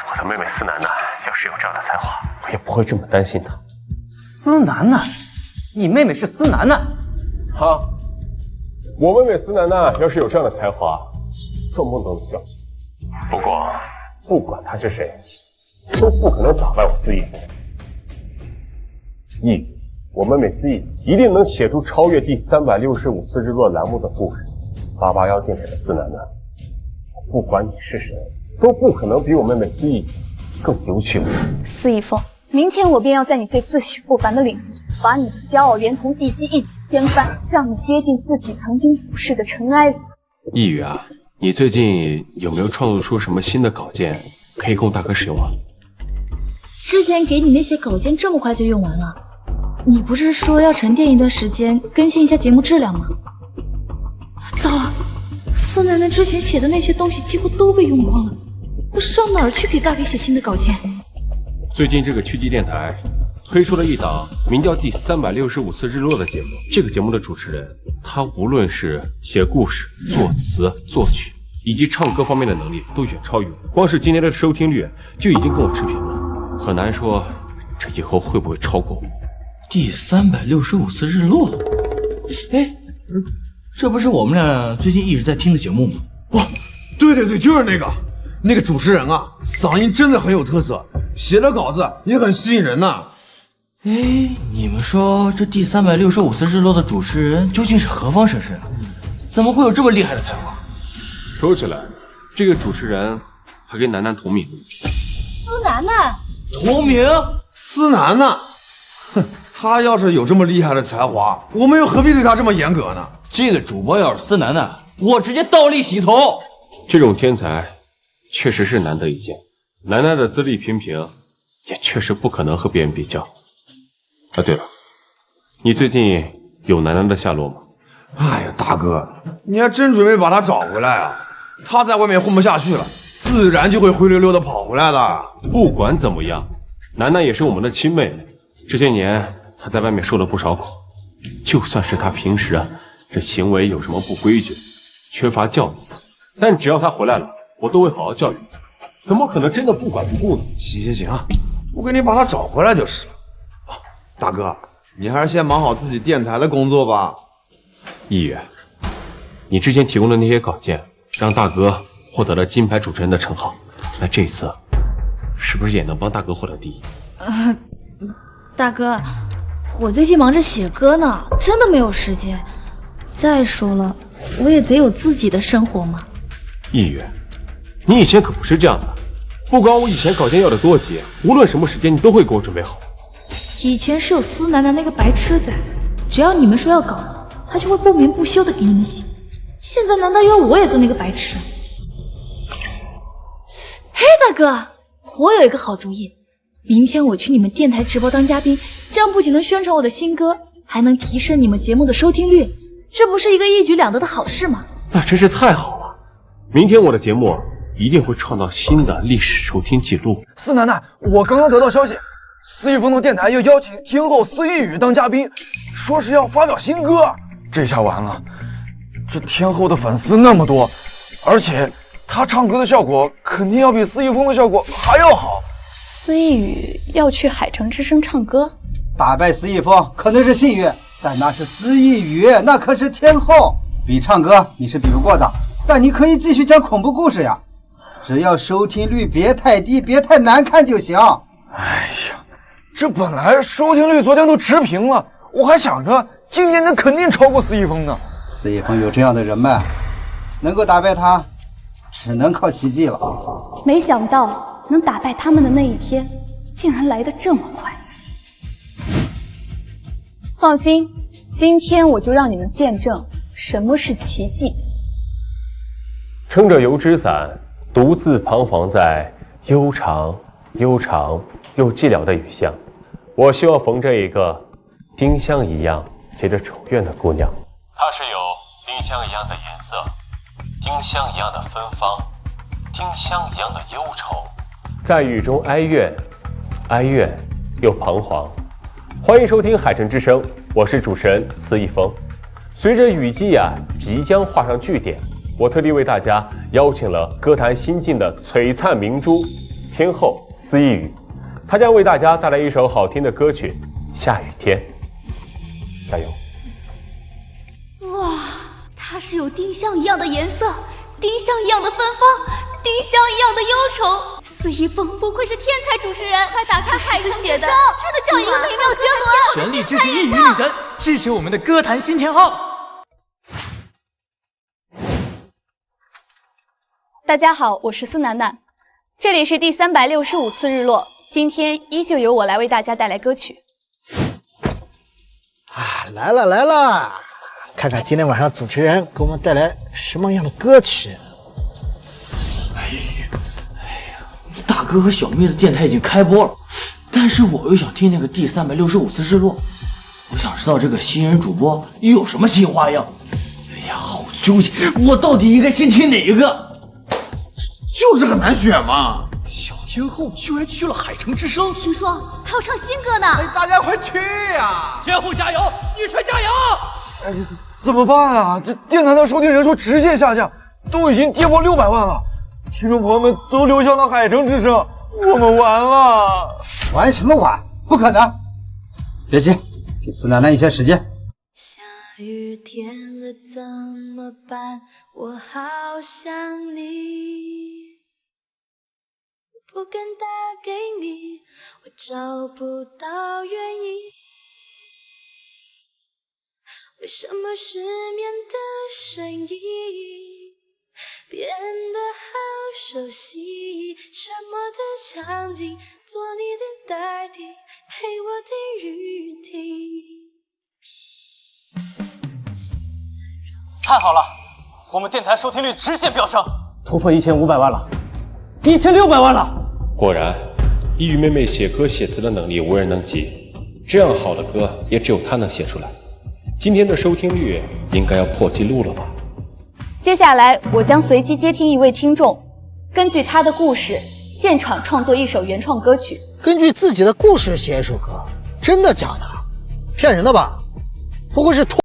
我的妹妹思楠呢，要是有这样的才华，我也不会这么担心她。思楠呐，你妹妹是思楠呐？我妹妹思楠呐，要是有这样的才华，做梦都能相信。不过，不管她是谁，都不可能打败我思逸。我妹妹思逸一定能写出超越第365次日落栏目的故事。881电台的思楠呐，不管你是谁，都不可能比我妹妹思逸更优秀。思逸峰，明天我便要在你最自诩不凡的领域，把你的骄傲连同地基一起掀翻，让你跌进自己曾经俯视的尘埃里。逸宇啊，你最近有没有创作出什么新的稿件可以供大哥使用啊？之前给你那些稿件这么快就用完了？你不是说要沉淀一段时间，更新一下节目质量吗？糟了，思楠楠之前写的那些东西几乎都被用光了，我上哪儿去给大哥写新的稿件？最近这个区级电台推出了一档名叫《第365次日落》的节目，这个节目的主持人，他无论是写故事、作词、作曲以及唱歌方面的能力都远超于我，光是今天的收听率就已经跟我持平了，很难说这以后会不会超过我。第365次日落，哎，这不是我们俩最近一直在听的节目吗？对，就是那个主持人啊，嗓音真的很有特色，写的稿子也很吸引人呐。哎，你们说这第365次日落的主持人究竟是何方神圣啊？怎么会有这么厉害的才华？说起来，这个主持人还跟楠楠同名。思楠楠同名？思楠楠，哼，他要是有这么厉害的才华，我们又何必对他这么严格呢？这个主播要是思楠楠，我直接倒立洗头。这种天才确实是难得一见，楠楠的资历平平，也确实不可能和别人比较。啊，对了，你最近有楠楠的下落吗？哎呀，大哥，你还真准备把他找回来啊？他在外面混不下去了，自然就会灰溜溜的跑回来的。不管怎么样，楠楠也是我们的亲妹妹，这些年她在外面受了不少苦，就算是她平时这行为有什么不规矩，缺乏教育，但只要她回来了，我都会好好教育她，怎么可能真的不管不顾呢？行啊，我给你把他找回来就是了。大哥，你还是先忙好自己电台的工作吧。逸宇，你之前提供的那些稿件，让大哥获得了金牌主持人的称号，那这次是不是也能帮大哥获得第一？大哥，我最近忙着写歌呢，真的没有时间。再说了，我也得有自己的生活嘛。逸宇，你以前可不是这样的，不管我以前稿件要的多急，无论什么时间你都会给我准备好。以前是有思楠楠那个白痴在，只要你们说要稿子，他就会不眠不休的给你们写。现在难道要我也做那个白痴？嘿，大哥，我有一个好主意，明天我去你们电台直播当嘉宾，这样不仅能宣传我的新歌，还能提升你们节目的收听率，这不是一个一举两得的好事吗？那真是太好了，明天我的节目一定会创造新的历史收听记录。思楠楠，我刚刚得到消息，思逸峰的电台要邀请天后思逸宇当嘉宾，说是要发表新歌。这下完了，这天后的粉丝那么多，而且她唱歌的效果肯定要比思逸峰的效果还要好。思逸宇要去海城之声唱歌，打败思逸峰可能是幸运，但那是思逸宇，那可是天后。比唱歌你是比不过的，但你可以继续讲恐怖故事呀，只要收听率别太低，别太难看就行。哎呀，这本来收听率昨天都持平了，我还想着今年能肯定超过思逸峰呢。思逸峰有这样的人脉，能够打败他，只能靠奇迹了。没想到能打败他们的那一天，竟然来得这么快。放心，今天我就让你们见证什么是奇迹。撑着油纸伞，独自彷徨在悠长、悠长又寂寥的雨巷。我希望逢着一个丁香一样结着愁怨的姑娘。她是由丁丁香一样的颜色，丁香一样的芬芳，丁香一样的忧愁，在雨中哀怨，哀怨又彷徨。欢迎收听《海城之声》，我是主持人司一峰。随着雨季即将画上句点，我特地为大家邀请了歌坛新晋的璀璨明珠天后司一语，她将为大家带来一首好听的歌曲《下雨天》。加油！哇，它是有丁香一样的颜色，丁香一样的芬芳，丁香一样的忧愁。司一峰不愧是天才主持人，快打开海城之声，真的叫一个美妙绝伦。全力支持一语女神，支持我们的歌坛新天后。大家好，我是苏楠楠，这里是第365次日落，今天依旧由我来为大家带来歌曲。来了，看看今天晚上主持人给我们带来什么样的歌曲。大哥和小妹的电台已经开播了，但是我又想听那个第365次日落，我想知道这个新人主播又有什么新花样。哎呀，好纠结，我到底应该先听哪一个？就是很难选嘛。小天后居然去了海城之声，听说她要唱新歌呢。大家快去呀！天后加油，女神加油！哎，怎么办啊？这电台的收听人数直线下降，都已经跌破600万了。听众朋友们都流向了海城之声，我们完了！玩什么玩？不可能！别急，给司楠楠一些时间。下雨天了怎么办？我好想你，我不敢打给你，我找不到原因。为什么失眠的声音变得好熟悉？什么的场景做你的代替，陪我听雨停。太好了，我们电台收听率直线飙升，突破1500万了，1600万了。果然，一语妹妹写歌写词的能力无人能及，这样好的歌也只有她能写出来。今天的收听率应该要破纪录了吧？接下来我将随机接听一位听众，根据他的故事现场创作一首原创歌曲。根据自己的故事写一首歌，真的假的？骗人的吧？不会是托？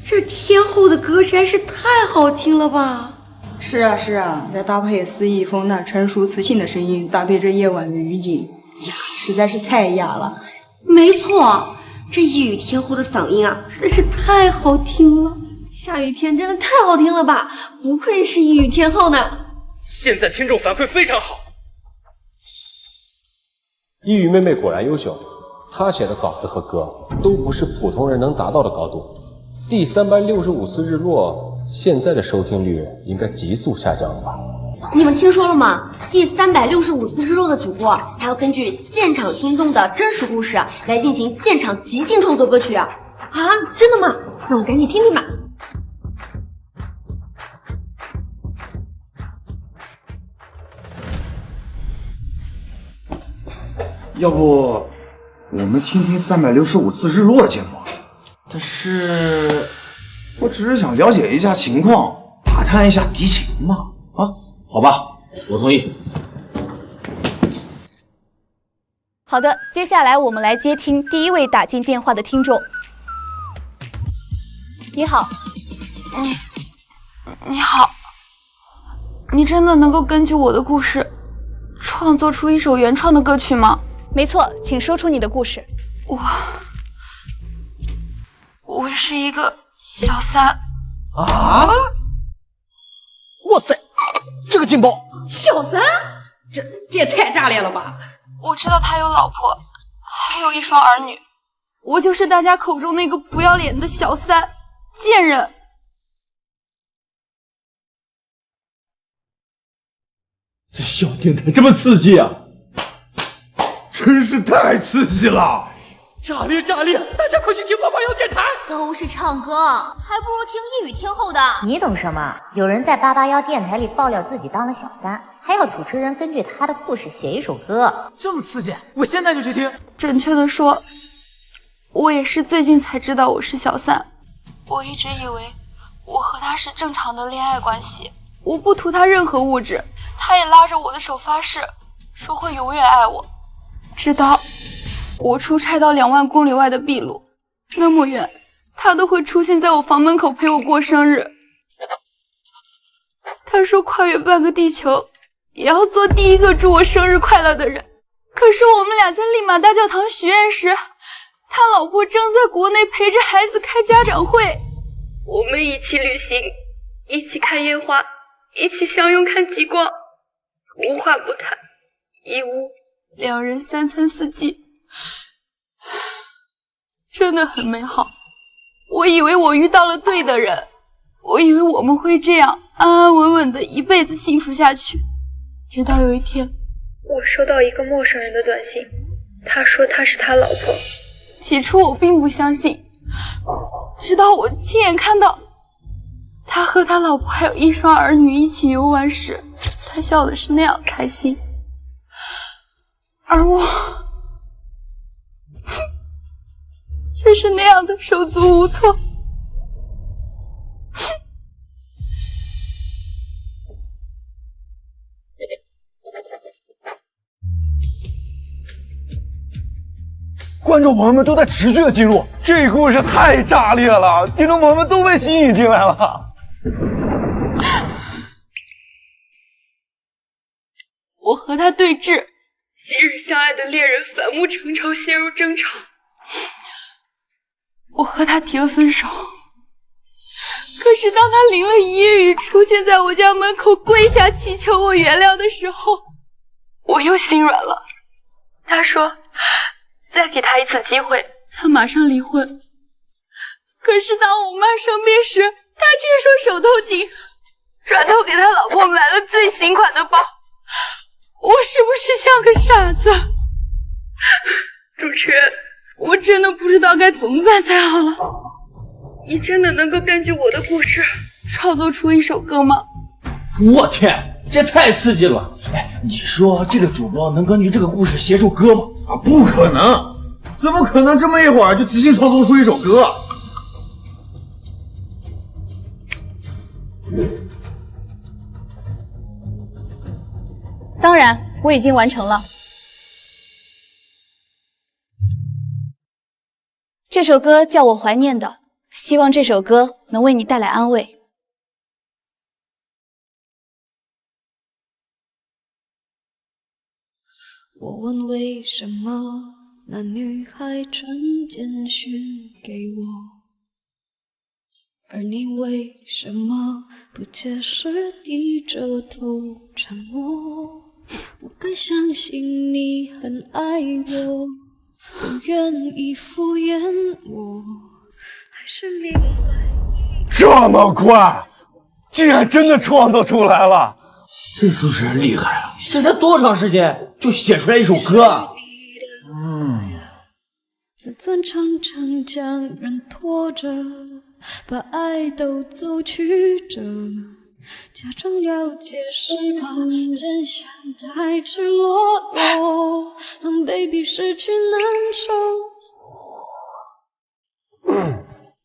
这天后的歌实在是太好听了吧！是啊，再搭配司一峰那成熟磁性的声音，搭配这夜晚的雨景，呀，实在是太雅了。没错，这一语天后的嗓音啊，实在是太好听了。下雨天真的太好听了吧，不愧是一语天后呢。现在听众反馈非常好。一语妹妹果然优秀，她写的稿子和歌都不是普通人能达到的高度。第365次日落，现在的收听率应该急速下降了吧？你们听说了吗？第365次日落的主播，还要根据现场听众的真实故事来进行现场即兴创作歌曲啊！真的吗？那我们赶紧听听吧。要不我们听听365次日落的节目？但是我只是想了解一下情况，打探一下敌情嘛。好吧，我同意。好的，接下来我们来接听第一位打进电话的听众。你好。你好，你真的能够根据我的故事创作出一首原创的歌曲吗？没错，请说出你的故事。我是一个小三。啊！哇塞，这个劲爆！小三，这也太炸裂了吧！我知道他有老婆，还有一双儿女。我就是大家口中那个不要脸的小三，贱人。这小电台这么刺激啊！真是太刺激了！炸裂炸裂！大家快去听八八幺电台。都是唱歌，还不如听一语天后的。你懂什么？有人在881电台里爆料自己当了小三，还要主持人根据他的故事写一首歌，这么刺激，我现在就去听。准确的说，我也是最近才知道我是小三。我一直以为我和他是正常的恋爱关系，我不图他任何物质，他也拉着我的手发誓，说会永远爱我。直到我出差到2万公里外的秘鲁，那么远，他都会出现在我房门口陪我过生日。他说跨越半个地球，也要做第一个祝我生日快乐的人。可是我们俩在利马大教堂许愿时，他老婆正在国内陪着孩子开家长会。我们一起旅行，一起看烟花，一起相拥看极光，无话不谈，一屋2人3餐4季，真的很美好。我以为我遇到了对的人，我以为我们会这样安安稳稳的一辈子幸福下去。直到有一天，我收到一个陌生人的短信，他说他是他老婆。起初我并不相信，直到我亲眼看到他和他老婆还有一双儿女一起游玩时，他笑的是那样开心，而我却是那样的手足无措。观众朋友们都在持续的进入，这故事太炸裂了，听众朋友们都被吸引进来了。我和他对峙，昔日相爱的恋人反目成仇，陷入争吵。我和他提了分手，可是当他淋了1雨，出现在我家门口跪下祈求我原谅的时候，我又心软了。他说再给他一次机会，他马上离婚。可是当我妈生病时，他却说手头紧，转头给他老婆买了最新款的包。我是不是像个傻子？主持人，我真的不知道该怎么办才好了。你真的能够根据我的故事创作出一首歌吗？我天，这太刺激了！哎，你说这个主播能根据这个故事写首歌吗？啊，不可能！怎么可能这么一会儿就即兴创作出一首歌？当然，我已经完成了。这首歌叫我怀念的，希望这首歌能为你带来安慰。我问为什么那女孩传简讯给我，而你为什么不解释，低着头沉默？我该相信你很爱我，不愿意敷衍我，还是明白这么快，竟然真的创作出来了！这主持人厉害啊！这才多长时间就写出来一首歌啊！自尊常常将人拖着，把爱都走曲折，假装要解释，怕真相太赤裸裸，让 baby 失去难受。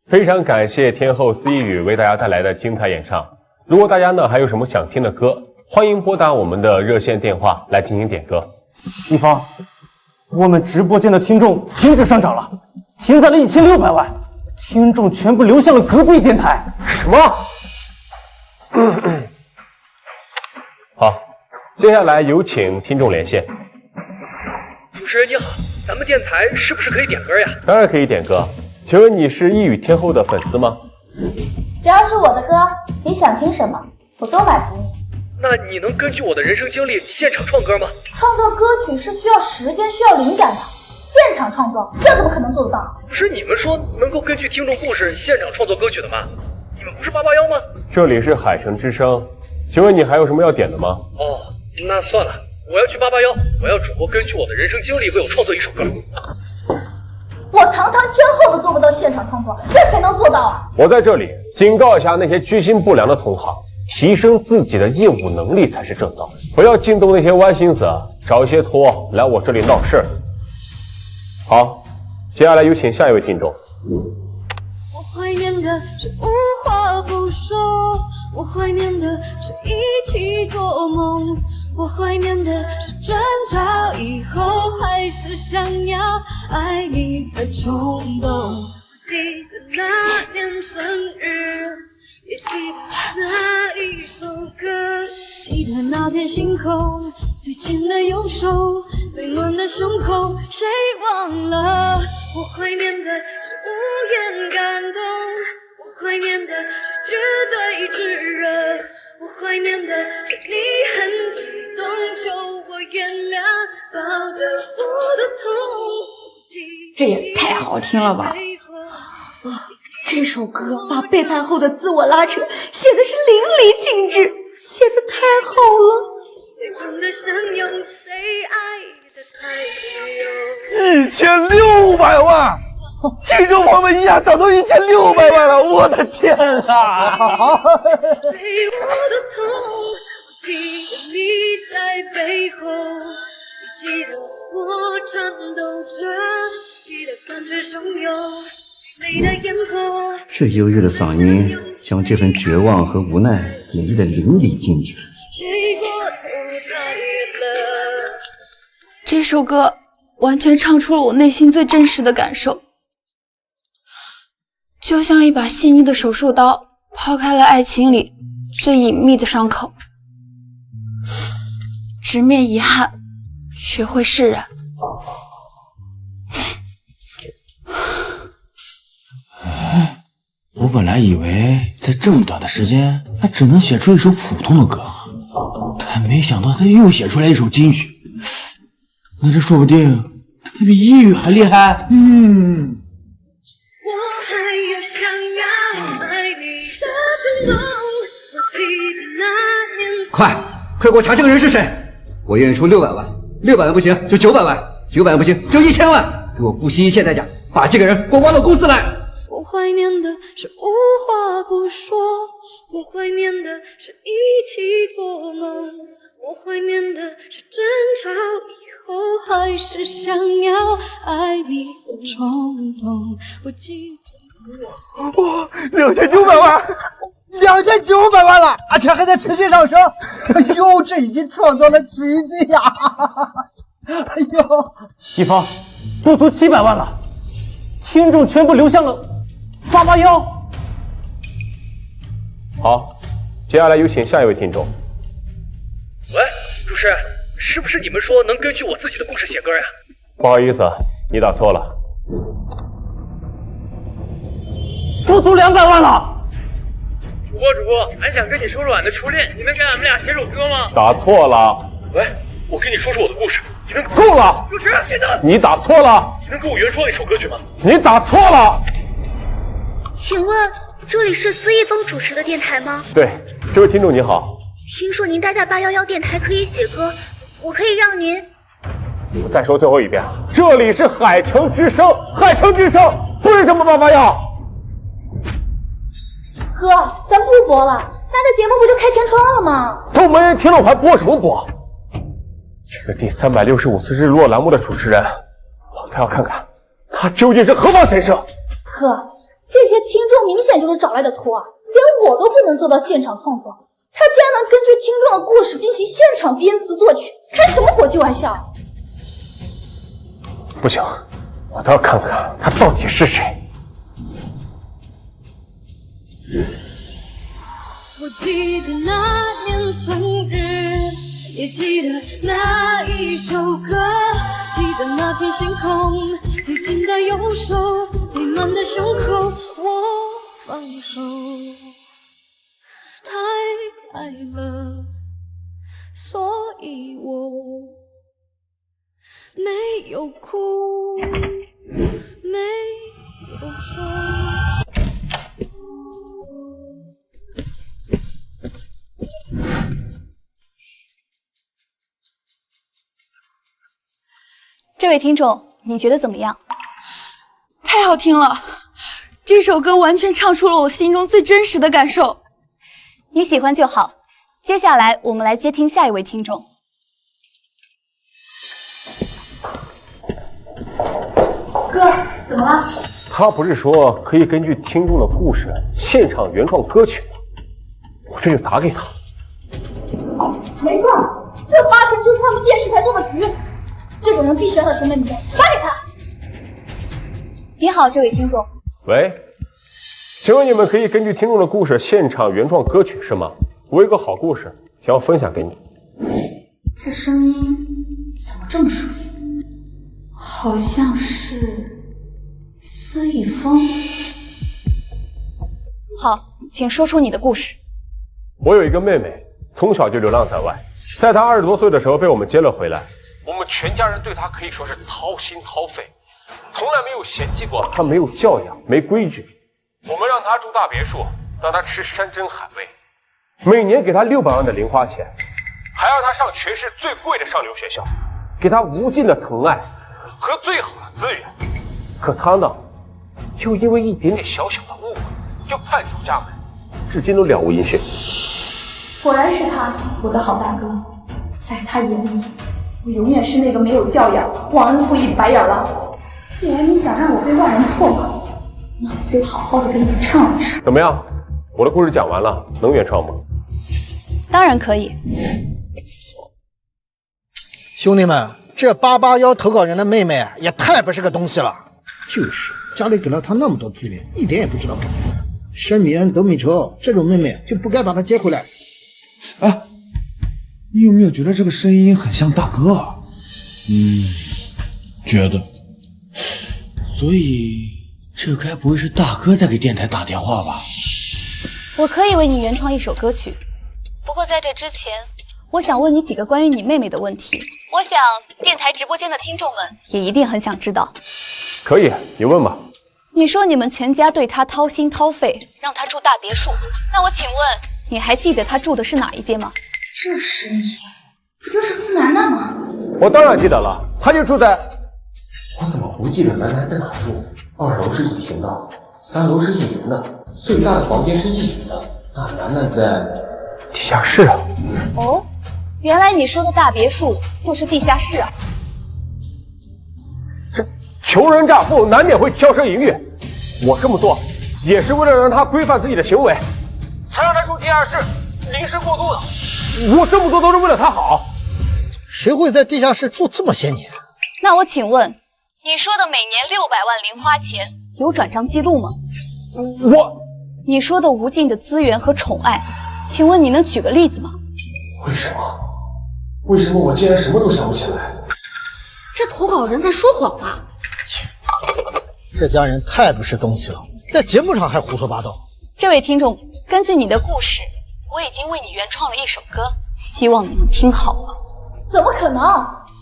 非常感谢天后司一语为大家带来的精彩演唱。如果大家呢还有什么想听的歌，欢迎拨打我们的热线电话来进行点歌。一方，我们直播间的听众停止上涨了，停在了1600万，听众全部流向了隔壁电台。什么？好，接下来有请听众连线。主持人你好，咱们电台是不是可以点歌呀？当然可以点歌，请问你是一语天后的粉丝吗？只要是我的歌，你想听什么，我都满足你。那你能根据我的人生经历现场创歌吗？创作歌曲是需要时间、需要灵感的，现场创作这怎么可能做得到？不是你们说能够根据听众故事现场创作歌曲的吗？你们不是881吗？这里是海城之声，请问你还有什么要点的吗？哦，那算了，我要去881，我要主播根据我的人生经历为我创作一首歌。我堂堂天后都做不到现场创作，这谁能做到啊？我在这里警告一下那些居心不良的同行，提升自己的业务能力才是正道，不要惊动那些歪心思，找一些托来我这里闹事。好，接下来有请下一位听众。我怀念的是无话不说，我怀念的是一起做梦，我怀念的是争吵以后还是想要爱你的冲动。记得那年生日，也记得那一首歌，记得那片星空，最紧的右手，最暖的胸口，谁忘了？我怀念的是无言感动，我怀念的是绝对炙热，我怀念的是你很激动，求我原谅，抱得我的痛。这也太好听了吧！这首歌把背叛后的自我拉扯写的是淋漓尽致，写的太好了。真的想用谁爱的太1600万，听众朋友们一下涨到1600万了，我的天啊！谁我的痛，我记得你在背后，你记得我颤抖着，记得感觉汹涌。这忧郁的嗓音将这份绝望和无奈演绎得淋漓尽致。这首歌完全唱出了我内心最真实的感受，就像一把细腻的手术刀，抛开了爱情里最隐秘的伤口，直面遗憾，学会释然。我本来以为在这么短的时间，他只能写出一首普通的歌，但没想到他又写出来一首金曲。那这说不定他比一语还厉害。快给我查这个人是谁！我愿意出600万，600万不行就900万，900万不行就1000万，给我不惜一切代价把这个人给我挖到公司来。我怀念的是无话不说，我怀念的是一起做梦，我怀念的是争吵以后还是想要爱你的冲动。我记得哇，2900万，2900万了，而且还在持续上升。哎呦，这已经创造了奇迹呀！哎呦，一方不足700万了，听众全部流向了881。好，接下来有请下一位听众。喂，主持人，是不是你们说能根据我自己的故事写歌呀？不好意思，你打错了。不足200万了。主播，俺想跟你说说俺的初恋，你能给俺们俩写首歌吗？打错了。喂，我跟你说说我的故事，你能够了？主持人，别打！你打错了。你能给我原创一首歌曲吗？你打错了。请问这里是司一峰主持的电台吗？对，这位听众你好。听说您待在811电台可以写歌，我可以让您……我再说最后一遍，这里是海城之声，海城之声，不是什么881。哥，咱不播了，那这节目不就开天窗了吗？都没人听了，我还播什么播？这个第365次日落栏目的主持人，我倒要看看他究竟是何方神圣。哥，这些听众明显就是找来的托啊，连我都不能做到现场创作，他竟然能根据听众的故事进行现场编词作曲，开什么国际玩笑？不行，我倒要看看他到底是谁。我记得那年生日，也记得那一首歌，记得那片星空，最近的右手，最暖的胸口，我放手，太爱了，所以我没有哭，没有说。这位听众，你觉得怎么样？太好听了，这首歌完全唱出了我心中最真实的感受。你喜欢就好。接下来我们来接听下一位听众。哥，怎么了？他不是说可以根据听众的故事现场原创歌曲吗？我这就打给他。没错，这8成就是他们电视台做的局。这种人必须要到前面里面发给他。你好，这位听众。喂，请问你们可以根据听众的故事现场原创歌曲是吗？我有个好故事想要分享给你。这声音怎么这么熟悉？好像是司逸峰。好，请说出你的故事。我有一个妹妹，从小就流浪在外，在她20多岁的时候被我们接了回来。我们全家人对她可以说是掏心掏肺，从来没有嫌弃过她没有教养、没规矩。我们让她住大别墅，让她吃山珍海味，每年给她600万的零花钱，还让她上全市最贵的上流学校，给她无尽的疼爱和最好的资源。可她呢，就因为一点点小小的误会，就叛出家门，至今都了无音讯。果然是他，我的好大哥，在他眼里，我永远是那个没有教养、忘恩负义的白眼狼。既然你想让我被外人唾骂，那我就好好的跟你们唱一首。怎么样？我的故事讲完了，能原创吗？当然可以。兄弟们，这881投稿人的妹妹也太不是个东西了。就是，家里给了她那么多资源，一点也不知道感恩。生米恩，斗米仇，这种妹妹就不该把她接回来。哎，你有没有觉得这个声音很像大哥啊？觉得。所以这该不会是大哥在给电台打电话吧？我可以为你原创一首歌曲，不过在这之前，我想问你几个关于你妹妹的问题。我想电台直播间的听众们也一定很想知道。可以，你问吧。你说你们全家对她掏心掏肺，让她住大别墅，那我请问，你还记得她住的是哪一间吗？这声音不就是司楠楠吗？我当然记得了，她就住在……我怎么不记得楠楠在哪住？2楼是1厅的，3楼是1人的，最大的房间是1女的。那楠楠在地下室啊。哦，原来你说的大别墅就是地下室啊。这穷人乍富，难免会骄奢淫欲。我这么做也是为了让她规范自己的行为，才让她住地下室，临时过渡的。我这么做都是为了她好。谁会在地下室住这么些年？那我请问，你说的每年600万零花钱有转账记录吗？你说的无尽的资源和宠爱，请问你能举个例子吗？为什么？为什么我竟然什么都想不起来？这投稿人在说谎吧？这家人太不是东西了，在节目上还胡说八道。这位听众，根据你的故事，我已经为你原创了一首歌，希望你能听好了。怎么可能？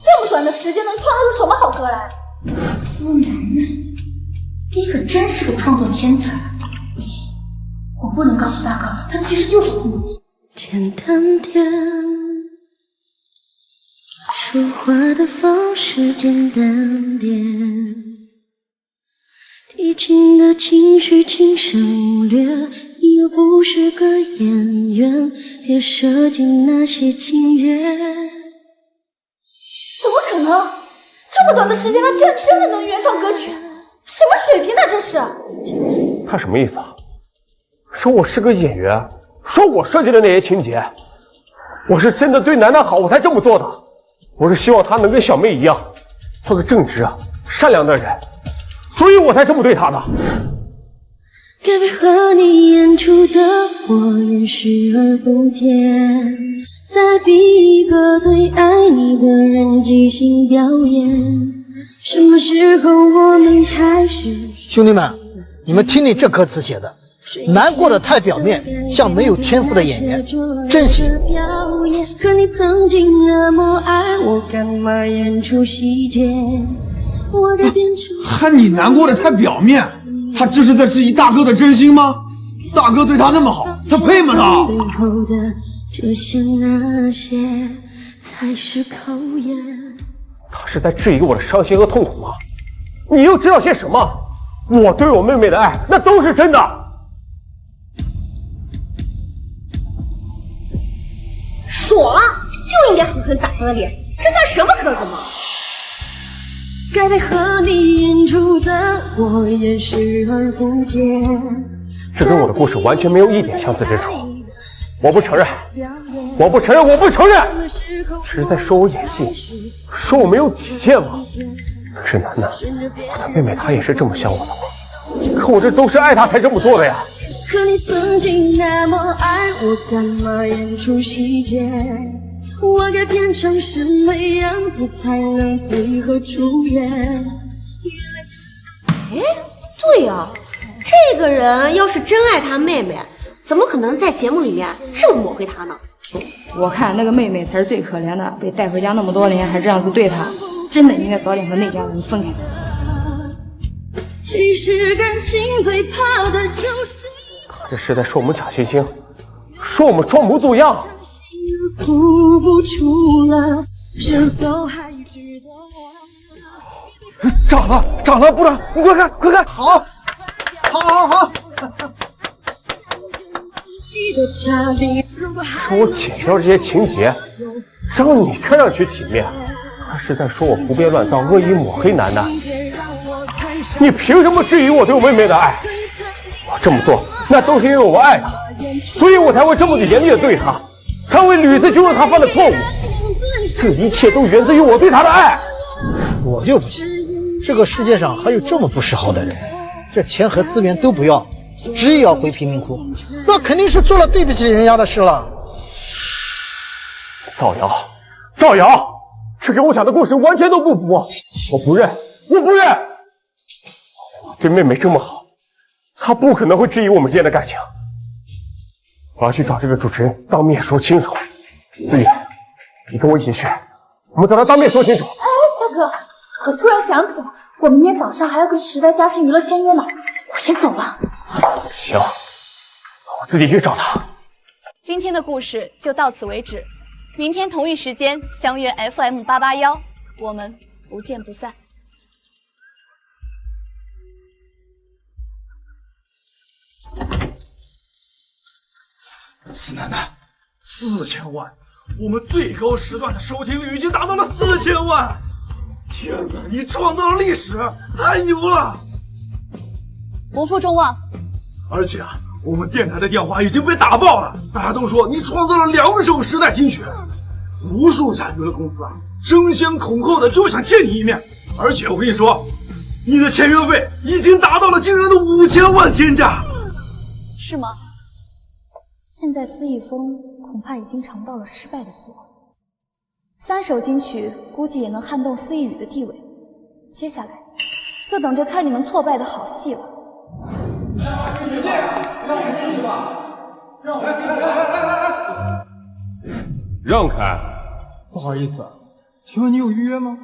这么短的时间能创造出什么好歌来？司楠楠，你可真是个创作天才。不行，我不能告诉大哥，他其实就是故意。简单点，说话的方式简单点，递进的情绪轻声忽略。你又不是个演员，别设计那些情节。怎么可能？这么短的时间，他居然真的能原创歌曲？什么水平呢？这是？他什么意思啊？说我是个演员，说我设计的那些情节，我是真的对楠楠好，我才这么做的。我是希望她能跟小妹一样，做个正直、善良的人，所以我才这么对她的。该配合你演出的我也视而不见，再逼一个最爱你的人即兴表演。什么时候我们开始？兄弟们，你们听听这歌词写的，难过的太表面，像没有天赋的演员，真行。可你曾经那么爱我，干嘛演出细节？我该变成喊你难过的太表面，他这是在质疑大哥的真心吗？大哥对他那么好，他配吗他？背后的这些那些才是考验。他是在质疑我的伤心和痛苦吗？你又知道些什么？我对我妹妹的爱，那都是真的。爽了，就应该狠狠打他的脸，这算什么哥哥吗？该配合你演出的我也视而不见。这跟我的故事完全没有一点相似之处。我不承认，我不承认，我不承认！只是在说我演戏，说我没有底线吗？可是楠楠，我的妹妹她也是这么想我的吗？可我这都是爱她才这么做的呀。可你曾经那么爱我，干嘛演出细节？我该变成什么样子才能配合出演？哎，对呀，这个人要是真爱他妹妹，怎么可能在节目里面这么抹黑他呢？我看那个妹妹才是最可怜的，被带回家那么多年还这样子对她，真的应该早点和那家人分开。其实感情最怕的就是他这是在说我们假惺惺，说我们装模作样。哭不出了，是否还值得？涨了，涨了，部长，你快看，快看，好，好。说我剪掉这些情节，让你看上去体面，他是在说我胡编乱造，恶意抹黑楠楠。你凭什么质疑我对我妹妹的爱？我这么做，那都是因为我爱她，所以我才会这么严厉的对她，才会屡次纠正她犯的错误。这一切都源自于我对她的爱。我就不信，这个世界上还有这么不识好的人，这钱和资源都不要，执意要回贫民窟，那肯定是做了对不起人家的事了。造谣，造谣！这跟我讲的故事完全都不符，我不认，我不认！我对妹妹这么好，她不可能会质疑我们之间的感情。我要去找这个主持人当面说清楚。思雨，你跟我一起去，我们找他当面说清楚。哎，大哥，我突然想起来，我明天早上还要跟时代嘉兴娱乐签约呢，我先走了。行，我自己去找他。今天的故事就到此为止，明天同一时间相约 FM881，我们不见不散。司楠楠，4000万，我们最高时段的收听率已经达到了4000万！天哪，你创造了历史，太牛了！不负众望。而且啊，我们电台的电话已经被打爆了，大家都说你创造了2首时代金曲，无数家娱乐公司啊争先恐后的就想见你一面。而且我跟你说，你的签约费已经达到了惊人的5000万天价。是吗？现在司艺峰恐怕已经尝到了失败的滋味，3首金曲估计也能撼动司艺宇的地位。接下来就等着看你们挫败的好戏了。让开！不好意思，请问你有预约吗？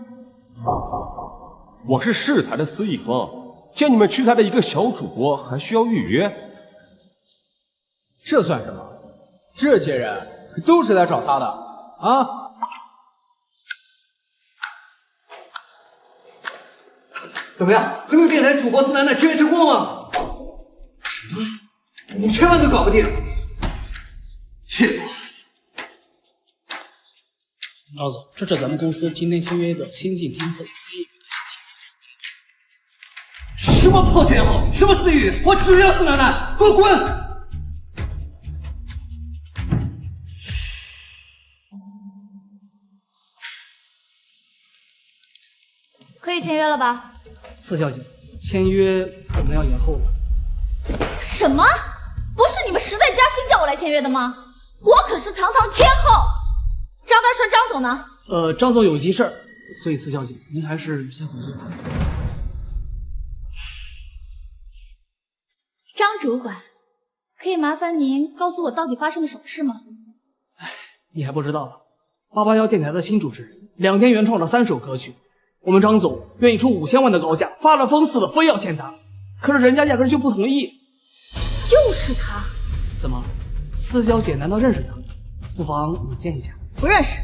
我是市台的司艺峰，见你们区台的一个小主播还需要预约。这算什么？这些人都是来找他的啊！怎么样，和那个电台主播司楠楠签约成功了吗？什么？5000万都搞不定，气死我了！老总，这是咱们公司今天签约的新晋天后司艺宇的详细资料。什么破天后，什么司艺宇，我只要司楠楠，给我滚！可以签约了吧？四小姐，签约可能要延后了。什么？不是你们时代嘉兴叫我来签约的吗？我可是堂堂天后。张大顺，张总呢？张总有急事儿，所以司小姐，您还是先回去吧。张主管，可以麻烦您告诉我到底发生了什么事吗？你还不知道吧？881电台的新主持人，2天原创了3首歌曲，我们张总愿意出5000万的高价，发了疯似的非要签他，可是人家压根就不同意。就是他。怎么，司小姐难道认识他？不妨引荐一下。不认识。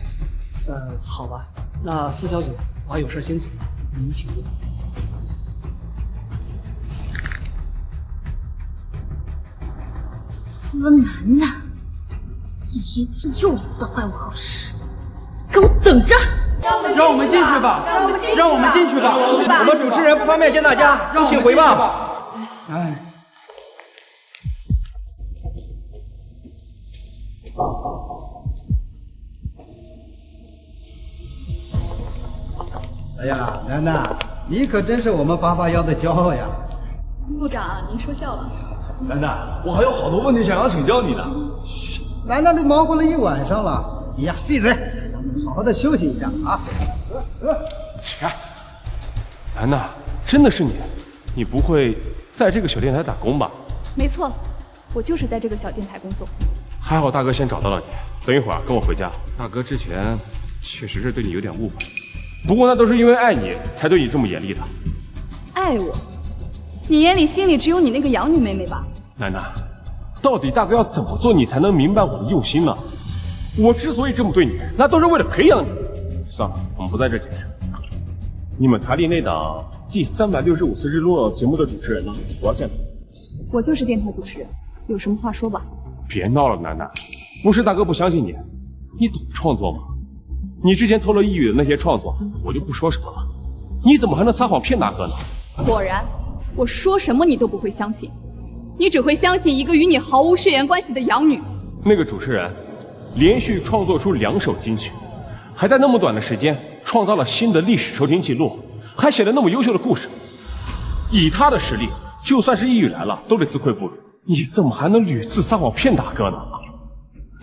好吧，那司小姐，我还有事先走，您请便。司楠楠，一次又一次的坏我好事，给我等着！让我们进去吧，让我们进去吧。我们主持人不方便见大家，有请回吧。哎。哎呀，楠楠，你可真是我们881的骄傲呀！部长，您说笑了。楠楠，我还有好多问题想要请教你呢。嘘，楠楠都忙活了一晚上了，你呀闭嘴，让你好好的休息一下啊。切！楠楠，真的是你？你不会在这个小电台打工吧？没错，我就是在这个小电台工作。还好大哥先找到了你，等一会儿跟我回家。大哥之前确实是对你有点误会，不过那都是因为爱你才对你这么严厉的。爱我？你眼里心里只有你那个养女妹妹吧？楠楠，到底大哥要怎么做你才能明白我的用心呢？我之所以这么对你，那都是为了培养你。算了，我们不在这解释。你们台里那档第365次日落节目的主持人呢？我要见他。我就是电台主持人，有什么话说吧。别闹了，楠楠，不是大哥不相信你，你懂创作吗？你之前偷了一宇的那些创作，我就不说什么了，你怎么还能撒谎骗大哥呢？果然，我说什么你都不会相信，你只会相信一个与你毫无血缘关系的养女。那个主持人连续创作出2首金曲，还在那么短的时间创造了新的历史收听记录，还写了那么优秀的故事。以他的实力，就算是一宇来了，都得自愧不如。你怎么还能屡次撒谎骗大哥呢？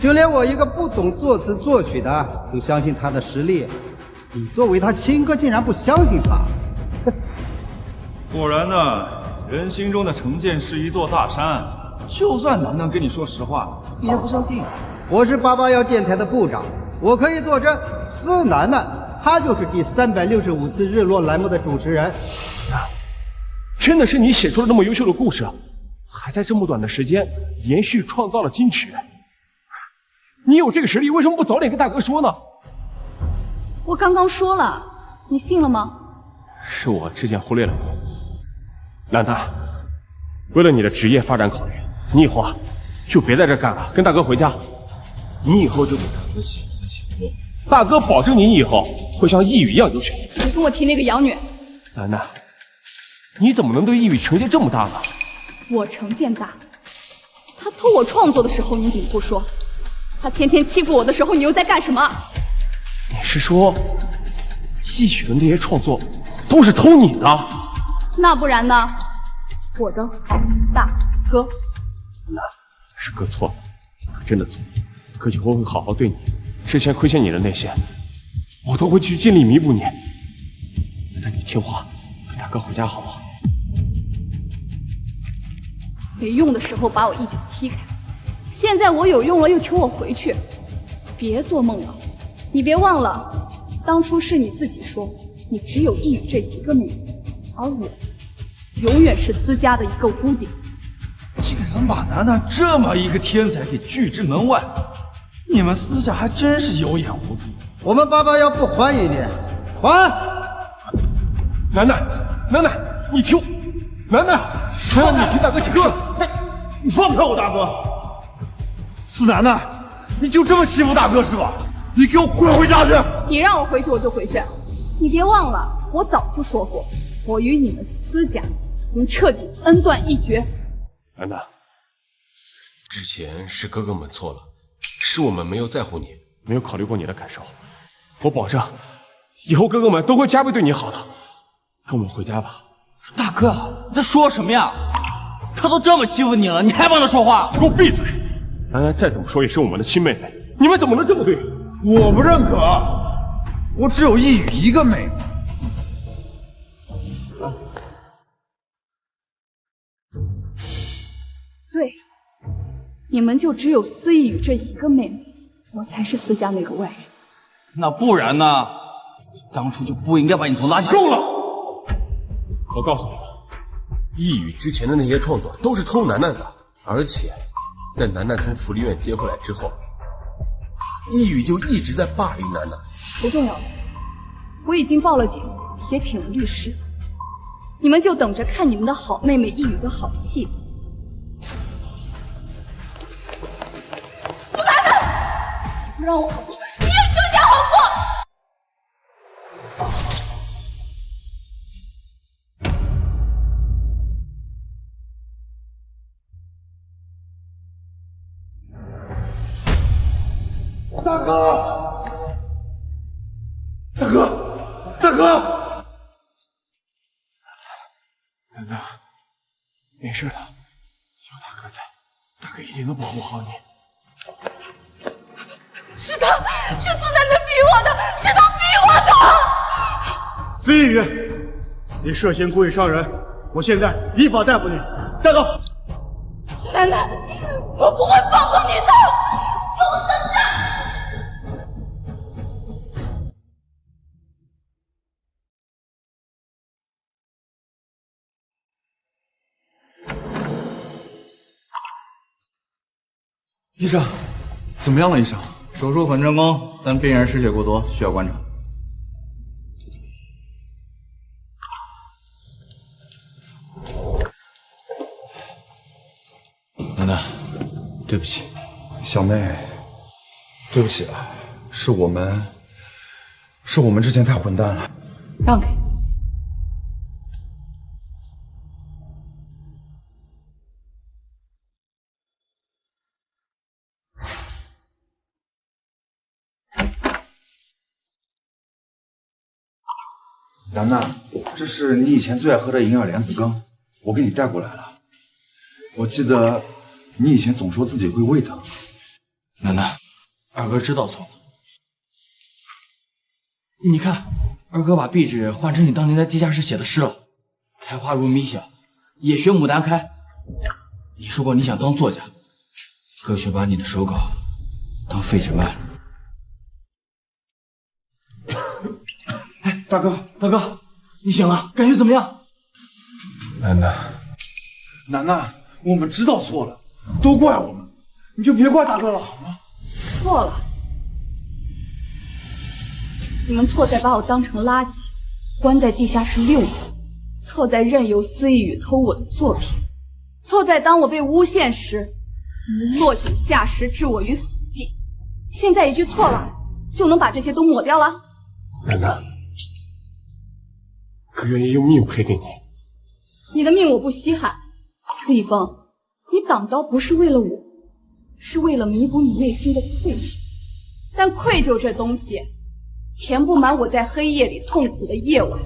就连我一个不懂作词作曲的都相信他的实力，你作为他亲哥竟然不相信他？果然呢，人心中的成见是一座大山，就算楠楠跟你说实话，你也不相信。我是881电台的部长，我可以作证，司楠楠她就是第365次日落栏目的主持人。真的是你写出了那么优秀的故事，还在这么短的时间连续创造了金曲。你有这个实力，为什么不早点跟大哥说呢？我刚刚说了，你信了吗？是我之前忽略了你。楠楠，为了你的职业发展考虑，你以后啊就别在这干了，跟大哥回家。你以后就给大哥写词写歌，大哥保证你以后会像一宇一样优秀。别跟我提那个养女。楠楠，你怎么能对一宇成见这么大呢？我成见大，他偷我创作的时候你怎么不说？他天天欺负我的时候你又在干什么？你是说一宇的那些创作都是偷你的？那不然呢？我的好大哥。那是哥错了，哥真的错了，哥以后会好好对你，之前亏欠你的那些，我都会去尽力弥补你。那你听话，跟大哥回家好吗？没用的时候把我一脚踢开，现在我有用了又求我回去，别做梦了。你别忘了，当初是你自己说你只有一宇这一个妹妹，而我永远是司家的一个屋顶。竟然把楠楠这么一个天才给拒之门外，你们司家还真是有眼无珠。我们881不欢迎你，还！楠楠，楠楠，你听，楠楠，你听大哥解释。你放开我大哥！司楠楠，你就这么欺负大哥是吧？你给我滚回家去！你让我回去我就回去，你别忘了，我早就说过，我与你们司家已经彻底恩断义绝。楠楠，之前是哥哥们错了，是我们没有在乎你，没有考虑过你的感受。我保证，以后哥哥们都会加倍对你好的。跟我们回家吧。大哥，你在说什么呀？他都这么欺负你了，你还帮他说话？给我闭嘴！楠楠再怎么说也是我们的亲妹妹，你们怎么能这么对她？我不认可，我只有一语一个妹妹。对，你们就只有司一语这一个妹妹，我才是司家那个外人。那不然呢？当初就不应该把你从垃圾……够了！我告诉你们，一语之前的那些创作都是偷楠楠的，而且在楠楠从福利院接回来之后，一语就一直在霸凌楠楠。不重要了，我已经报了警，也请了律师，你们就等着看你们的好妹妹一语的好戏吧。苏楠楠，不让我好过，你让萧家好过！大哥，大哥，大哥！楠楠，没事的，有大哥在，大哥一定能保护好你。是他，是司楠楠逼我的，是他逼我的！司一语，你涉嫌故意伤人，我现在依法逮捕你，带走。司楠楠，我不会放过你的，狗等着！医生，怎么样了？医生，手术很成功，但病人失血过多，需要观察。楠楠，对不起，小妹，对不起啊，是我们之前太混蛋了。让开。楠楠，这是你以前最爱喝的银耳莲子羹，我给你带过来了。我记得你以前总说自己会胃疼。楠楠，二哥知道错了。你看，二哥把壁纸换成你当年在地下室写的诗了，开花如米香，也学牡丹开。你说过你想当作家，哥却把你的手稿当废纸卖了。哎，大哥，大哥，你醒了，感觉怎么样？楠楠，楠楠，我们知道错了，都怪我们，你就别怪大哥了，好吗？错了，你们错在把我当成垃圾，关在地下室6年，错在任由司一语偷我的作品，错在当我被诬陷时，你们落井下石，置我于死地。现在一句错了，就能把这些都抹掉了？楠楠，哥愿意用命赔给你。你的命我不稀罕，司一峰，你挡刀不是为了我，是为了弥补你内心的愧疚。但愧疚这东西，填不满我在黑夜里痛苦的夜晚，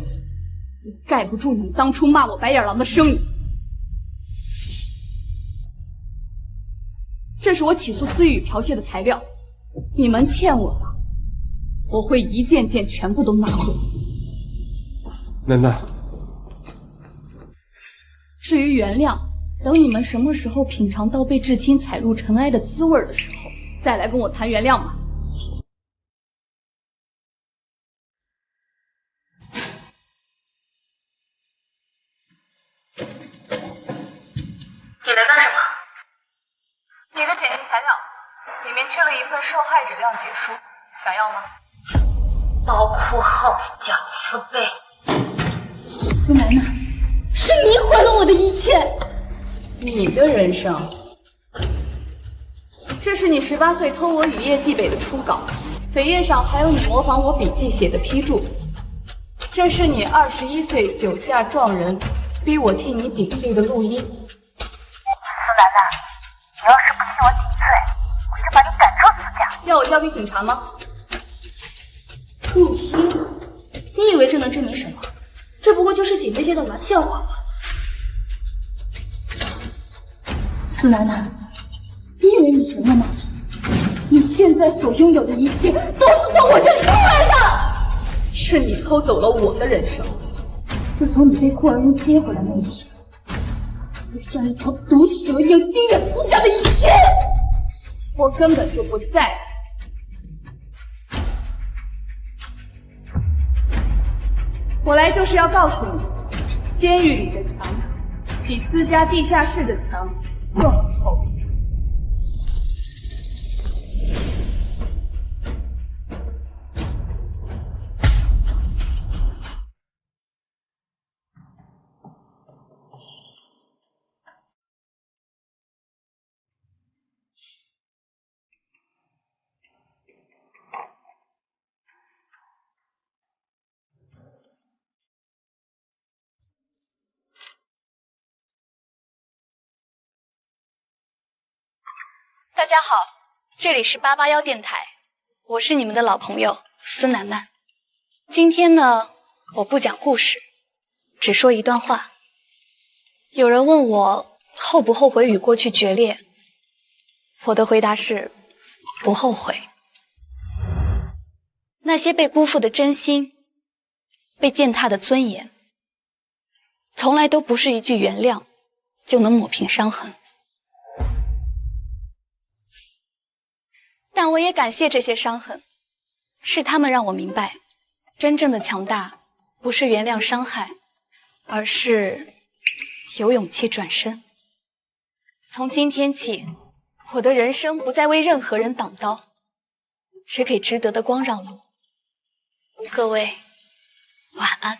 也盖不住你们当初骂我白眼狼的声音。这是我起诉司一语剽窃的材料，你们欠我的，我会一件件全部都拿回。楠楠，至于原谅，等你们什么时候品尝到被至亲踩入尘埃的滋味的时候，再来跟我谈原谅吧。你来干什么？你的减刑材料里面缺了一份受害者谅解书，想要吗？刀窟号假慈悲。司楠楠，是你毁了我的一切，你的人生。这是你18岁偷我雨夜寄北的初稿，扉页上还有你模仿我笔记写的批注。这是你21岁酒驾撞人，逼我替你顶罪的录音。司楠楠，你要是不替我顶罪，我就把你赶出司家。要我交给警察吗？录音？你以为这能证明什么？这不过就是姐妹间的玩笑话吧。司楠楠，你以为你赢了吗？你现在所拥有的一切都是从我这里偷来的，是你偷走了我的人生。自从你被顾二人接回来那一天，就像一条毒蛇一样盯着司家的一切，我根本就不在乎。我来就是要告诉你，监狱里的墙比司家地下室的墙更厚。大家好，这里是881电台，我是你们的老朋友司楠楠。今天呢，我不讲故事，只说一段话。有人问我后不后悔与过去决裂，我的回答是不后悔。那些被辜负的真心，被践踏的尊严，从来都不是一句原谅就能抹平伤痕。但我也感谢这些伤痕，是他们让我明白，真正的强大不是原谅伤害，而是有勇气转身。从今天起，我的人生不再为任何人挡刀，只给值得的光让路。各位，晚安。